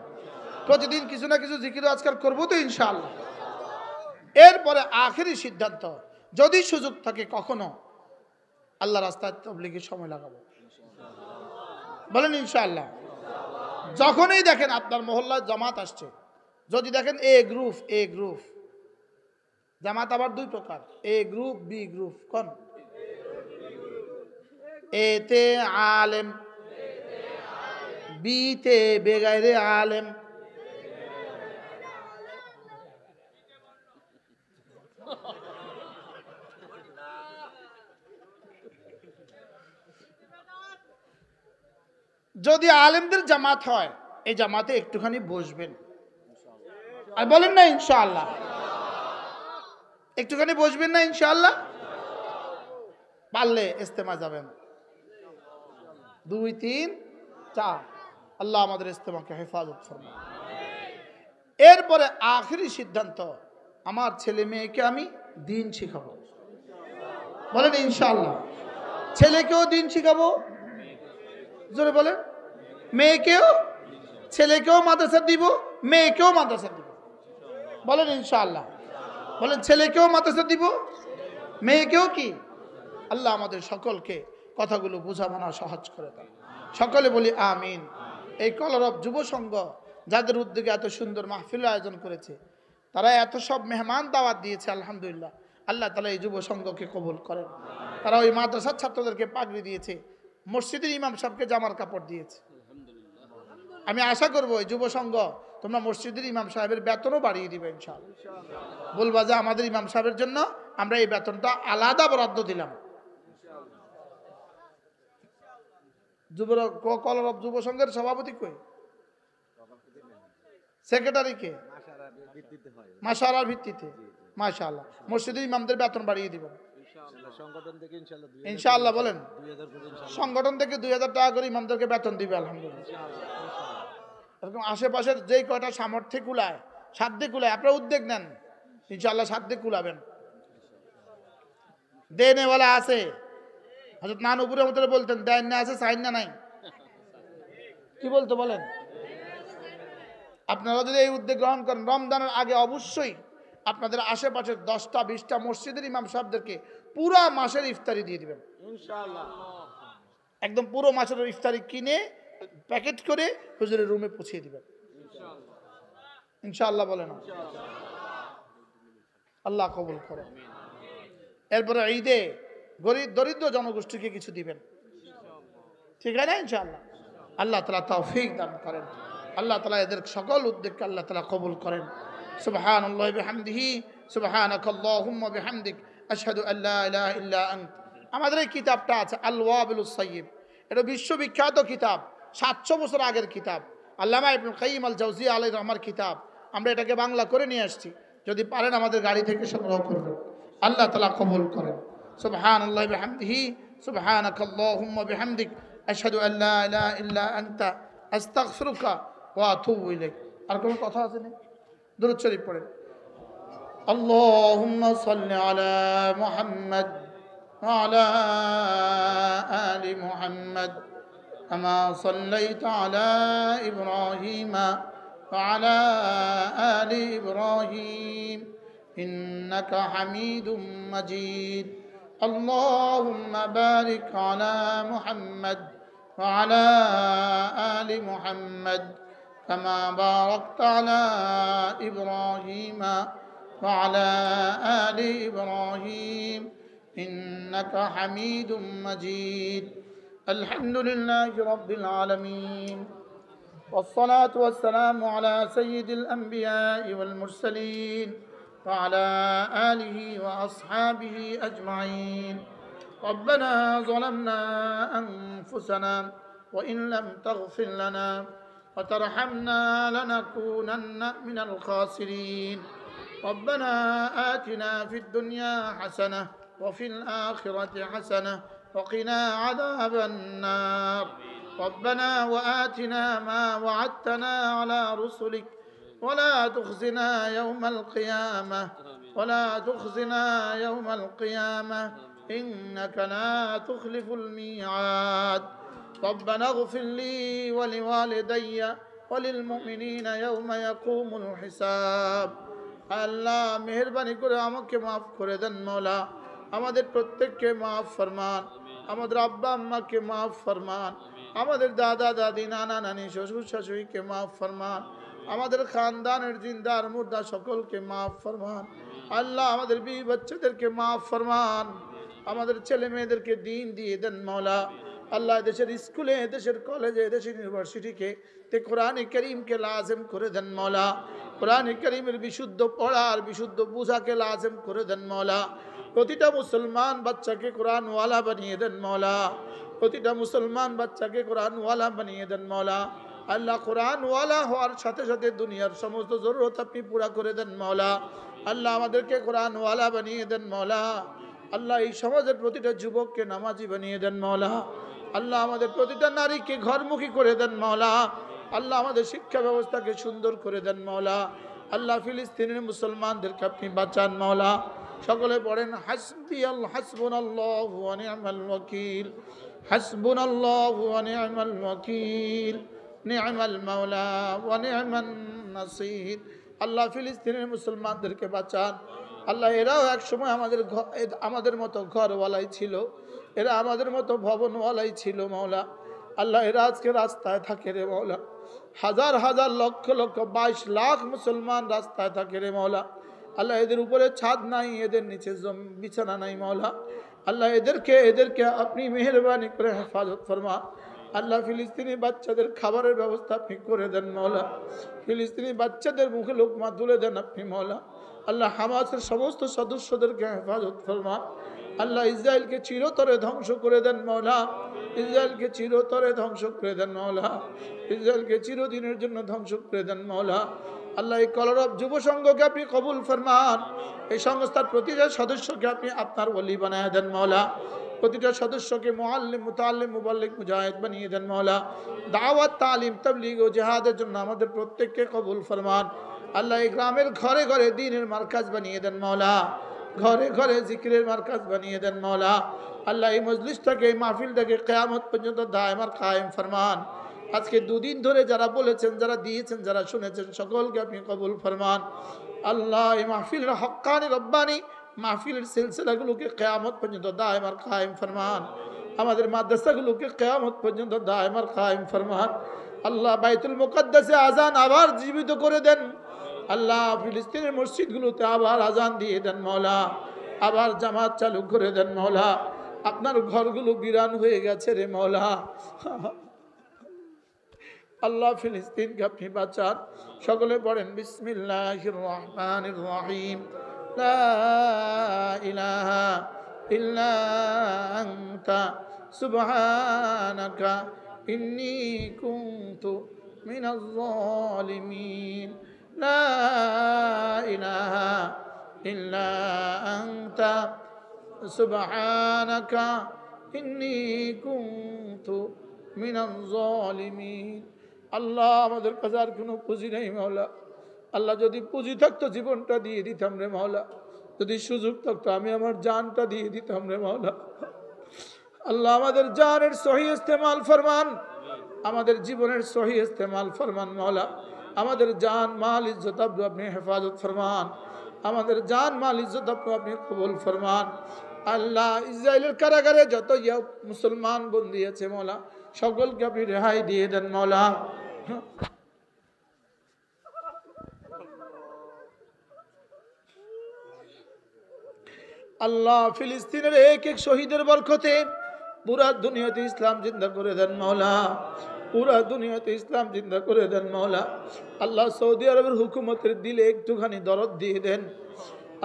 প্রতিদিন কিছু না কিছু জিকির আজকাল করবো তো ইনশাআল্লাহ? এরপরে আখেরি সিদ্ধান্ত, যদি সুযোগ থাকে কখনো আল্লাহ রাস্তায় তাবলীগের সময় লাগাবো। বলেন ইনশাআল্লাহ। যখনই দেখেন আপনার মহল্লায় জামাত আসছে, যদি দেখেন এ গ্রুপ, জামাত আবার 2 প্রকার, এ গ্রুপ বি গ্রুপ। কোন? এতে আলেম, বিতে বেগাইরে আলেম। যদি আলেমদের জামাত হয়, এই জামাতে একটুখানি বসবেন আর বলেন না ইনশাআল্লাহ? একটুখানি বসবেন না ইনশাআল্লাহ? পারলে ইস্তেমা যাবেন। 2, 3, 4। আল্লাহ আমাদের ইস্তেমাকে হেফাজত ফরমায়। এরপরে আখেরি সিদ্ধান্ত, আমার ছেলে মেয়েকে আমি দিন শিখাবো। বলেন ইনশাআল্লাহ। ছেলেকেও দিন শিখাবো, জোরে বলেন। মেয়েকেও, ছেলেকেও মাদ্রাসা দিব, মেয়েকেও মাদ্রাসা দিব, বলেন ইনশাআল্লাহ। বলেন ছেলেকেও মাদ্রাসা দিব, মেয়েকেও কি। আল্লাহ আমাদের সকলকে কথাগুলো বোঝা মানা সহজ করে দেন, সকলে বলি আমিন। এই কলরব যুব সংঘ যাদের উদ্যোগে এত সুন্দর মাহফিল আয়োজন করেছে, তারা এত সব মেহমান দাওয়াত দিয়েছে, আলহামদুলিল্লাহ। আল্লাহ তাআলা এই যুব সংঘকে কবুল করেন। তারা ওই মাদ্রাসার ছাত্রদেরকে পাগড়ি দিয়েছে, মসজিদের ইমাম সাহেবকে জামার কাপড় দিয়েছে। আমি আশা করবো এই যুব সংঘ তোমরা মসজিদের ইমাম সাহেবের বেতনও বাড়িয়ে দিবে ইনশাআল্লাহ। বলবা যে আমাদের ইমাম সাহেবের জন্য আমরা এই বেতনটা আলাদা বরাদ্দ দিলাম। কলরব যুব সংঘের সভাপতি কই, সেক্রেটারি কে? মাশাআল্লাহর ভিত্তিতে, মাশাআল্লাহ। মসজিদের ইমামদের বেতন বাড়িয়ে দিবেন ইনশাআল্লাহ। বলেন সংগঠন থেকে 2000 টাকা করে ইমামদেরকে বেতন দিবে, আলহামদুলিল্লাহ। এরকম আশেপাশের যেই কয়টা সামর্থ্যে কুলায়, সাধ্যে কুলায়, আপনারা উদ্যোগ নেন, ইনশাআল্লাহ সাধ্যে কুলাবেন। দেনেওয়ালা আছে, হযরত নানুপুরের মতো বলতেন দেন না আছে, চাইন না নাই, কি বলতো বলেন। আপনারা যদি এই উদ্যোগ গ্রহণ করেন, রমজানের আগে অবশ্যই আপনাদের আশেপাশের 10টা 20টা মসজিদের ইমাম সাহেবদেরকে পুরো মাসের ইফতারি দিয়ে দিবেন ইনশাআল্লাহ। একদম পুরো মাসের ইফতারি কিনে প্যাকেট করে হুজুরের রুমে পৌঁছে দিবেন ইনশাআল্লাহ। বলেন আল্লাহ কবুল করেন। এরপরে ঈদে গরিব দরিদ্র জনগোষ্ঠীকে কিছু দিবেন, ঠিক আছে না ইনশাআল্লাহ। আল্লাহ তাআলা তৌফিক দান করেন। আল্লাহ তাআলা এদের সকল উদ্যোগকে আল্লাহ তাআলা কবুল করেন। সুবহানাল্লাহি বিহামদিহি, সুবহানাকাল্লাহুম্মা বিহামদিক, আশহাদু আল্লা ইলাহা ইল্লা আনত। আমাদের এই কিতাবটা আছে আল ওয়াবিলুস সাইয়্যিব, এটা বিশ্ববিখ্যাত কিতাব, 700 বছর আগের কিতাব, আল্লামা ইবনুল কাইয়িম আল জাওজিয়া আলাইহির রহমার কিতাব। আমরা এটাকে বাংলা করে নিয়ে আসছি, যদি পারেন আমাদের গাড়ি থেকে সংগ্রহ করবেন। আল্লাহ তাআলা কবুল করেন। সুবহানাল্লাহি বিহামদিহি, সুবহানাকাল্লাহুম্মা বিহামদিক, আশহাদু আল্লা ইলাহা ইল্লা আনতা, আস্তাগফিরুকা ওয়া আতুবু ইলাইক। আর কোন কথা আছে না? দুরূদ শরীফ পড়েন। আল্লাহুম্মা সাল্লি আলা মুহাম্মাদ ওয়া আলা আলি মুহাম্মাদ কামা সাল্লাইতা আলা ইব্রাহিম ওয়া আলা আলি ইব্রাহিম ইন্নাকা হামিদুম মাজিদ। আল্লাহুম্মা বারিক আলা মুহাম্মাদ ওয়া আলা আলি মুহাম্মাদ كما باركت على إبراهيم وعلى آل إبراهيم إنك حميد مجيد. الحمد لله رب العالمين، والصلاة والسلام على سيد الأنبياء والمرسلين وعلى آله وأصحابه أجمعين. ربنا ظلمنا أنفسنا وإن لم تغفر لنا وترحمنا لنكونن من الخاسرين. ربنا آتنا في الدنيا حسنة وفي الآخرة حسنة وقنا عذاب النار. ربنا وآتنا ما وعدتنا على رسلك ولا تخزنا يوم القيامة ولا تخزنا يوم القيامة إنك لا تخلف الميعاد. ربنا اغفر لي ولوالدي وللمؤمنين يوم يقوم الحساب. আল্লাহ মেহেরবানি করে আমাকে মাফ করে দেন মওলা, আমাদের প্রত্যেককে মাফ ফরমান, আমাদের আব্বা আম্মাকে মাফ ফরমান, আমাদের দাদা দাদি নানা নানি শ্বশুর শাশুড়িকে মাফ ফরমান, আমাদের খানদানের জিন্দার মুর্দা সকলকে মাফ ফরমান। আল্লাহ আমাদের বিবি বাচ্চাদেরকে মাফ ফরমান, আমাদের ছেলে মেয়েদেরকে দিন দিয়ে দেন মওলা। আল্লাহ দেশের স্কুলে, দেশের কলেজে, দেশের ইউনিভার্সিটিকে তে কোরআনে কারীমকে লাজিম করে দেন মওলা। কোরআনে কারীমের বিশুদ্ধ পড়ার, বিশুদ্ধ বুঝাকে লাজিম করে দেন মওলা। প্রতিটা মুসলমান বাচ্চাকে কোরআনওয়ালা বানিয়ে দেন মওলা। প্রতিটা মুসলমান বাচ্চাকে কোরআনওয়ালা বানিয়ে দেন মওলা। আল্লাহ কোরআনওয়ালা হওয়ার সাথে সাথে দুনিয়ার সমস্ত জরুরত আপনি পুরা করে দেন মওলা। আল্লাহ আমাদেরকে কোরআনওয়ালা বানিয়ে দেন মওলা। আল্লাহ এই সমাজের প্রতিটা যুবককে নামাজি বানিয়ে দেন মওলা। আল্লাহ আমাদের প্রতিটা নারীকে ঘরমুখী করে দেন মওলা। আল্লাহ আমাদের শিক্ষা ব্যবস্থাকে সুন্দর করে দেন মওলা। আল্লাহ ফিলিস্তিনের মুসলমানদেরকে আপনি বাঁচান মওলা। সকলে পড়েন হাসবুনাল্লাহু ওয়া নি'মাল ওয়াকিল, হাসবুনাল্লাহু ওয়া নি'মাল ওয়াকিল, নি'মাল মাওলা ওয়া নি'মান নাসির। আল্লাহ ফিলিস্তিনের মুসলমানদেরকে বাঁচান আল্লাহ। এরাও এক সময় আমাদের মতো ঘরওয়ালাই ছিল, এরা আমাদের মতো ভবনওয়ালাই ছিল মাওলা। আল্লাহ এরা আজকে রাস্তায় থাকে রে মাওলা, হাজার হাজার লক্ষ লক্ষ 22 লাখ মুসলমান রাস্তায় থাকে রে মাওলা। আল্লাহ এদের উপরে ছাদ নাই, এদের নিচে বিছানা নাই মাওলা। আল্লাহ এদেরকে আপনি মেহেরবানি করে হেফাজত ফরমা আল্লাহ। ফিলিস্তিনি বাচ্চাদের খাবারের ব্যবস্থা আপনি করে দেন মাওলা। ফিলিস্তিনি বাচ্চাদের মুখে লোকমা তুলে দেন আপনি মাওলা। আল্লাহ হামাসের সমস্ত সদস্যদেরকে হেফাজত ফরমা আল্লাহ। ইসরায়েলকে চিরতরে ধ্বংস করে দেন মাওলা, ইসরায়েলকে চিরতরে ধ্বংস করে দেন মাওলা, ইসরায়েলকে চিরদিনের জন্য ধ্বংস করে দেন মাওলা। আল্লাহ এই কলরব যুব সংঘকে আপনি কবুল ফরমান, এই সংস্থার প্রতিটা সদস্যকে আপনি আপনার ওলি বানায় দেন মাওলা। প্রতিটা সদস্যকে মুআল্লিম, মুতাআল্লিম, মুবাল্লিগ, মুজাহিদ বানিয়ে দেন মাওলা। দাওয়াত, তালিম, তাবলীগ ও জিহাদের জন্য আমাদের প্রত্যেককে কবুল ফরমান আল্লাহ। এই গ্রামের ঘরে ঘরে দ্বীনের মারকাজ বানিয়ে দেন মাওলা, ঘরে ঘরে জিকিরের মারকাজ বানিয়ে দেন মাওলা। আল্লাহ এই মজলিসটাকে, এই মাহফিলটাকে কিয়ামত পর্যন্ত দায়েম আর কায়েম ফরমান। আজকে দুদিন ধরে যারা বলেছেন, যারা দিয়েছেন, যারা শুনেছেন, সকলকে আপনি কবুল ফরমান আল্লাহ। এই মাহফিলের হক্কানি রব্বানি মাহফিলের সিলসিলাগুলোকে কিয়ামত পর্যন্ত দায়েম আর কায়েম ফরমান। আমাদের মাদ্রাসাগুলোকে কিয়ামত পর্যন্ত দায়েম আর কায়েম ফরমান আল্লাহ। বাইতুল মুকদ্দাসে আজান আবার জীবিত করে দেন আল্লাহ। ফিলিস্তিনের মসজিদগুলোতে আবার আজান দিয়ে দেন মাওলা, আবার জামাত চালু করে দেন মাওলা। আপনার ঘরগুলো বিরান হয়ে গেছে রে মাওলা। আল্লাহ ফিলিস্তিনকে আপনি বাঁচান। সকলে পড়েন বিসমিল্লাহির রহমানির রহিম। লা ইলাহা ইল্লা আনতা সুবহানাকা ইন্নী কুনতু মিনাজ জালিমিন। লা ইলাহা ইল্লা আনতা সুবহানাকা ইন্নী কুনতু মিনাজ জালিমিন। আল্লাহ আমাদের কাছে আর কোনো পুঁজি নেই মাওলা। আল্লাহ যদি পুঁজি থাকতো জীবনটা দিয়ে দিতাম রে মাওলা, যদি সুযোগ থাকতো আমি আমার জানটা দিয়ে দিতাম রে মাওলা। আল্লাহ আমাদের জানের সহি ইস্তেমাল ফরমান, আমাদের জীবনের সহি ইস্তেমাল ফরমান মাওলা। আমাদের জান মাল ইজ্জত আপনি হেফাজত ফরমান, আমাদের জান মাল ইজ্জত আপনি কবুল ফরমান আল্লাহ। ইসরায়েলের কারাগারে যত মুসলমান বন্দী আছে মাওলা, সকলকে আপনি রেহাই দিয়ে দেন মাওলা। আল্লাহ ফিলিস্তিনের এক এক শহীদের বরকতে পুরা দুনিয়াতে ইসলাম জিন্দা করে দেন মাওলা, পুরা দুনিয়াতে ইসলাম জিন্দা করে দেন মাওলা। আল্লাহ সৌদি আরবের হুকুমতের দিলে একটুখানি দরদ দিয়ে দেন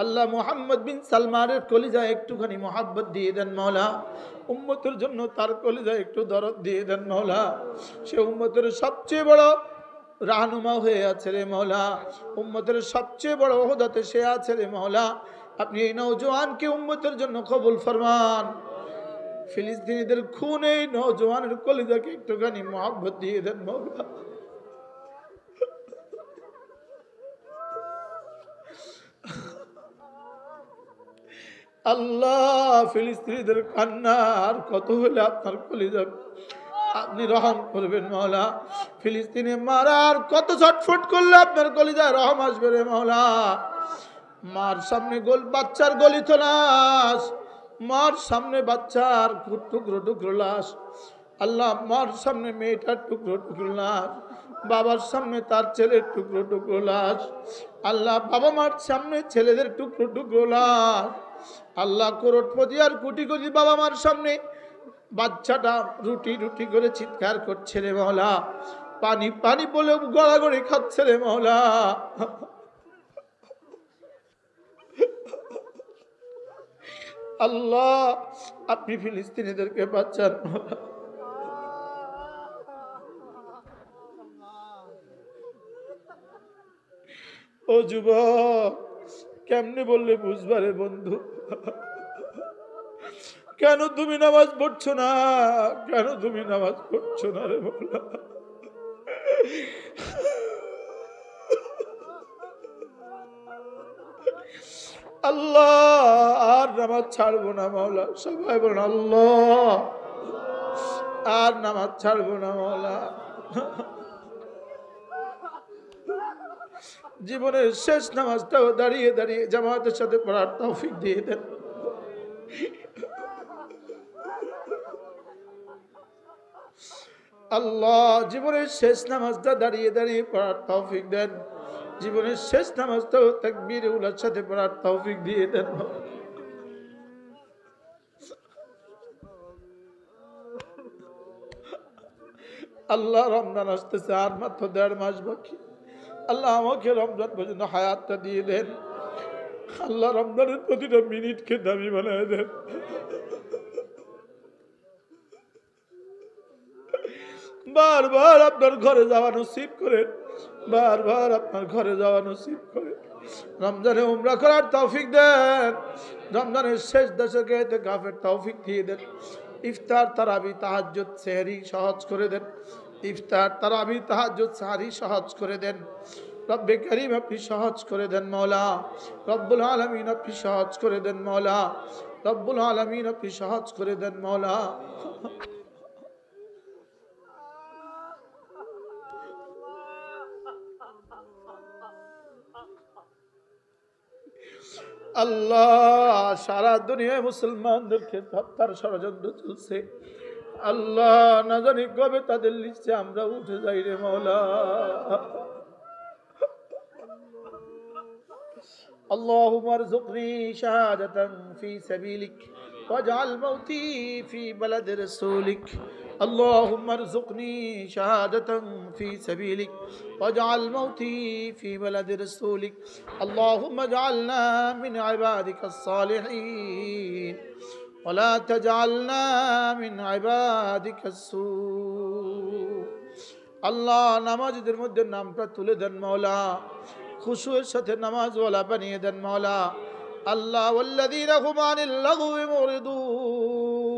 আল্লাহ। মুহাম্মদ বিন সালমানের কলিজায় একটুখানি মোহাব্বত দিয়ে দেন মাওলা। উম্মতের জন্য তার কলিজায় একটু দরদ দিয়ে দেন মাওলা। সে উম্মতের সবচেয়ে বড় রাহনুমা হয়ে আছে রে মাওলা, উম্মতের সবচেয়ে বড় ওহদাতে সে আছে রে মাওলা। আপনি এই নওজোয়ানকে উম্মতের জন্য কবুল ফরমান। ফিলিস্তিনিদের খুন এই নওজোয়ানের কলিজাকে একটুখানি মোহাব্বত দিয়ে দেন মাওলা। আল্লাহ ফিলিস্তিনিদের কান্না আর কত হলে আপনার কলিজা আপনি রহম করবেন মাওলা। ফিলিস্তিনে মারার কত ছটফট করলে আপনার কলিজায় রহম আসবে রে মাওলা। মার সামনে বাচ্চার গলিত লাশ, মার সামনে বাচ্চার টুকরো টুকরো লাশ আল্লাহ। মার সামনে মেয়েটার টুকরো টুকরো লাশ, বাবার সামনে তার ছেলের টুকরো টুকরো লাশ আল্লাহ। বাবা মার সামনে ছেলেদের টুকরো টুকরো লাশ আল্লাহ। করোড়পতি আর কোটি কোটি বাবা মার সামনে বাচ্চাটা রুটি রুটি করে চিৎকার করছে রে মাওলা। পানি পানি বলে গড়াগড়ি খাচ্ছে রে মাওলা। আল্লাহ আপনি ফিলিস্তিনিদেরকে বাঁচান। ও যুবক কেমনে বললে বুঝবারে বন্ধু, কেন তুমি নামাজ পড়ছো না, কেন তুমি নামাজ পড়ছো না রে মাওলা। আল্লাহ আর নামাজ ছাড়বো না মাওলা, সবাই বলুন আল্লাহ আর নামাজ ছাড়বো না মাওলা। জীবনের শেষ নামাজটাও দাঁড়িয়ে দাঁড়িয়ে জামাতের সাথে পড়ার তৌফিক দিয়ে দেন। আল্লাহ জীবনের শেষ নামাজটা দাঁড়িয়ে দাঁড়িয়ে পড়ার তৌফিক দেন, জীবনের শেষ নামাজটাও তাকবীর উলার সাথে পড়ার তৌফিক দিয়ে দেন। আল্লাহ রমজান আসতেছে, আর মাত্র 1.5 মাস বাকি। আল্লাহ আমাকে রমজান পর্যন্ত হায়াতটা দিয়ে দেন। আল্লাহ রমজানের প্রতিটা মিনিটকে দামি বানায় দেন। বারবার আপনার ঘরে যাওয়া নসিব করেন, বারবার আপনার ঘরে যাওয়া নসিব করেন। রমজানে উমরা করার তৌফিক দেন, রমজানের শেষ দশকে ইতিকাফের তৌফিক দিয়ে দেন। ইফতার তারাবি তাহাজ্জুদ সেহরি সহজ করে দেন, ইফতার তারাবি তাহাজ্জুদ সেহরি সহজ করে দেন। রব্বে করিম আপনি সহজ করে দেন মওলা, রব্বুল আলামিন আপনি সহজ করে দেন মওলা, রব্বুল আলামিন আপনি সহজ করে দেন মওলা। আল্লাহ সারা দুনিয়ায় মুসলমানদেরকে হত্যার ষড়যন্ত্র চলছে। আল্লাহ না জানি কবে তাদের লিস্টে আমরা উঠে যাই রে মওলা। اللهم ارزقني شهادة في سبيلك واجعل موتي في بلد رسولك. اللهم ارزقني شهادة في سبيلك واجعل موتي في بلد رسولك. اللهم اجعلنا من عبادك الصالحين ولا تجعلنا من عبادك السوء. আল্লাহ নামাজীদের মধ্যে নামটা তুলে দেন মাওলা, খুশুয়ের সাথে নামাজ ওয়ালা বানিয়ে দেন মাওলা। আল্লাহ ওয়াল্লাযীনা হুম আনিল লাগwi মুরিদুন,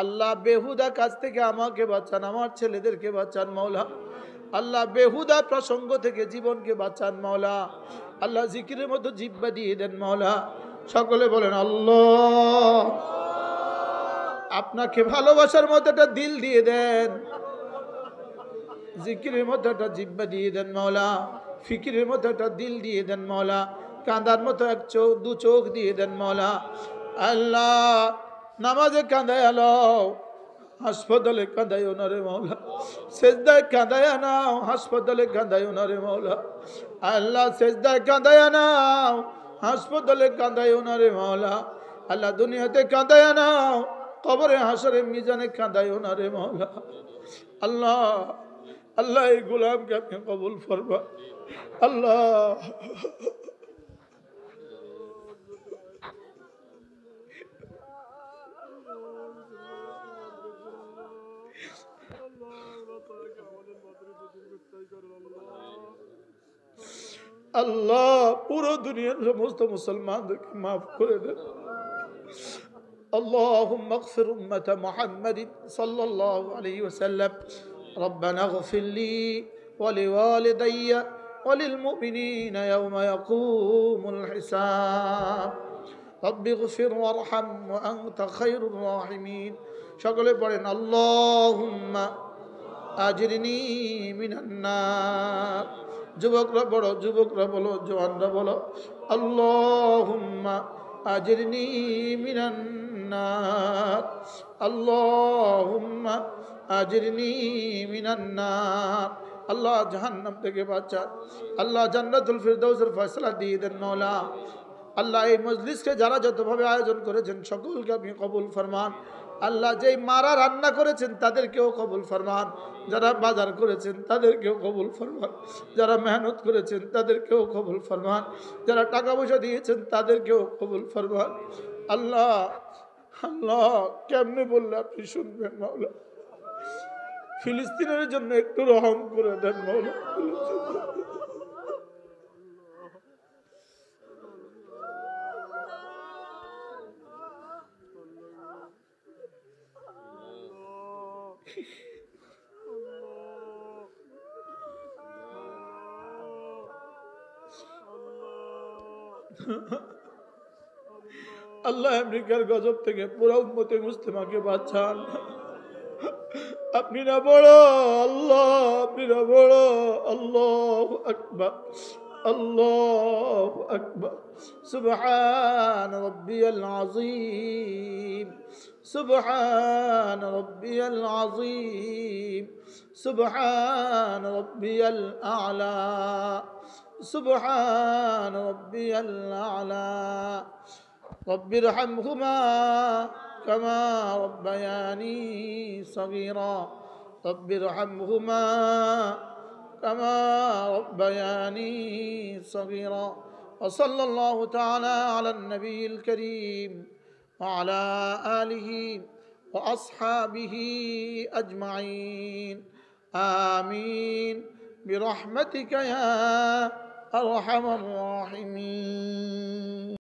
আল্লাহ বেহুদা কাজ থেকে আমাকে বাঁচান, আমার ছেলেদেরকে বাঁচান মাওলা। আল্লাহ বেহুদা প্রসঙ্গ থেকে জীবনকে বাঁচান মাওলা। আল্লাহ জিকিরের মতো জিহ্বা দিয়ে দেন মাওলা। সকলে বলেন আল্লাহ। আপনাকে ভালোবাসার মতো একটা দিল দিয়ে দেন, জিকিরের মতো একটা জিহ্বা দিয়ে দেন মাওলা, ফিকিরের মতো একটা দিল দিয়ে দেন মাওলা, কাঁদার মতো এক চোখ দু চোখ দিয়ে দেন মাওলা। আল্লাহ নামাজে কাঁদায় আলাও, হাসপাতালে কাঁদায় ওনারে মাওলা, সেজদায় কাঁদায় আনাও, হাসপাতালে কাঁদায় ওনারে মাওলা। আল্লাহ সেজদায় কাঁদায় আনাও, হাসপাতালে কাঁদায় ওনারে মাওলা। আল্লাহ দুনিয়াতে কাঁদায় আনাও, কবরে হাসরে মিজানে কাঁদায় ওনারে মাওলা। আল্লাহ আল্লাহ এই গোলামকে আপনি কবুল ফরমান। আল্লাহ আল্লাহ পুরো দুনিয়ার সমস্ত মুসলমানদেরকে মাফ করে দেন। اللهم اغفر أمة محمد صلى الله عليه وسلم. ربنا اغفر لي ولوالدي وللمؤمنين يوم يقوم الحساب. رب اغفر وارحم وأنت خير الراحمين. সকলে পড়েন اللهم أجرني من النار. যুবকরা বলো, যুবকরা বলো, জওয়ানরা বলো اللهم أجرني من النار. اللهم أجرني من النار. আল্লাহ জাহান্নাম থেকে বাঁচান, আল্লাহ জান্নাতুল ফিরদাউসের ফয়সালা দিয়ে দেন মাওলা। আল্লাহ এই মজলিসকে যারা যতভাবে আয়োজন করেছেন সকলকে আপনি কবুল ফরমান। আল্লাহ যেই মারা রান্না করেছেন তাদেরকেও কবুল ফরমান, যারা বাজার করেছেন তাদেরকেও কবুল ফরমান, যারা মেহনত করেছেন তাদেরকেও কবুল ফরমান, যারা টাকা পয়সা দিয়েছেন তাদেরকেও কবুল ফরমান। আল্লাহ আল্লাহ কেমনে বললে আপনি শুনবেন মাওলা। ফিলিস্তিনের জন্য একটু রহম করে দেন মাওলা। আল্লাহ আমেরিকার গজব থেকে পুরো উম্মতে মুসলিমাকে বাঁচান। আপনি না বড় আল্লাহ, আপনি না বড়। আল্লাহু আকবার, আল্লাহু আকবার। সুবহান রাব্বিয়াল আযীম, সুবহান রাব্বিয়াল আযীম, সুবহান রাব্বিয়াল আ'লা, সুবহান রাব্বিয়াল আ'লা। رب ارحمهما كما ربياني صغيرا، رب ارحمهما كما ربياني صغيرا. وصلى الله تعالى على النبي الكريم وعلى آله وأصحابه أجمعين. آمين برحمتك يا أرحم الراحمين.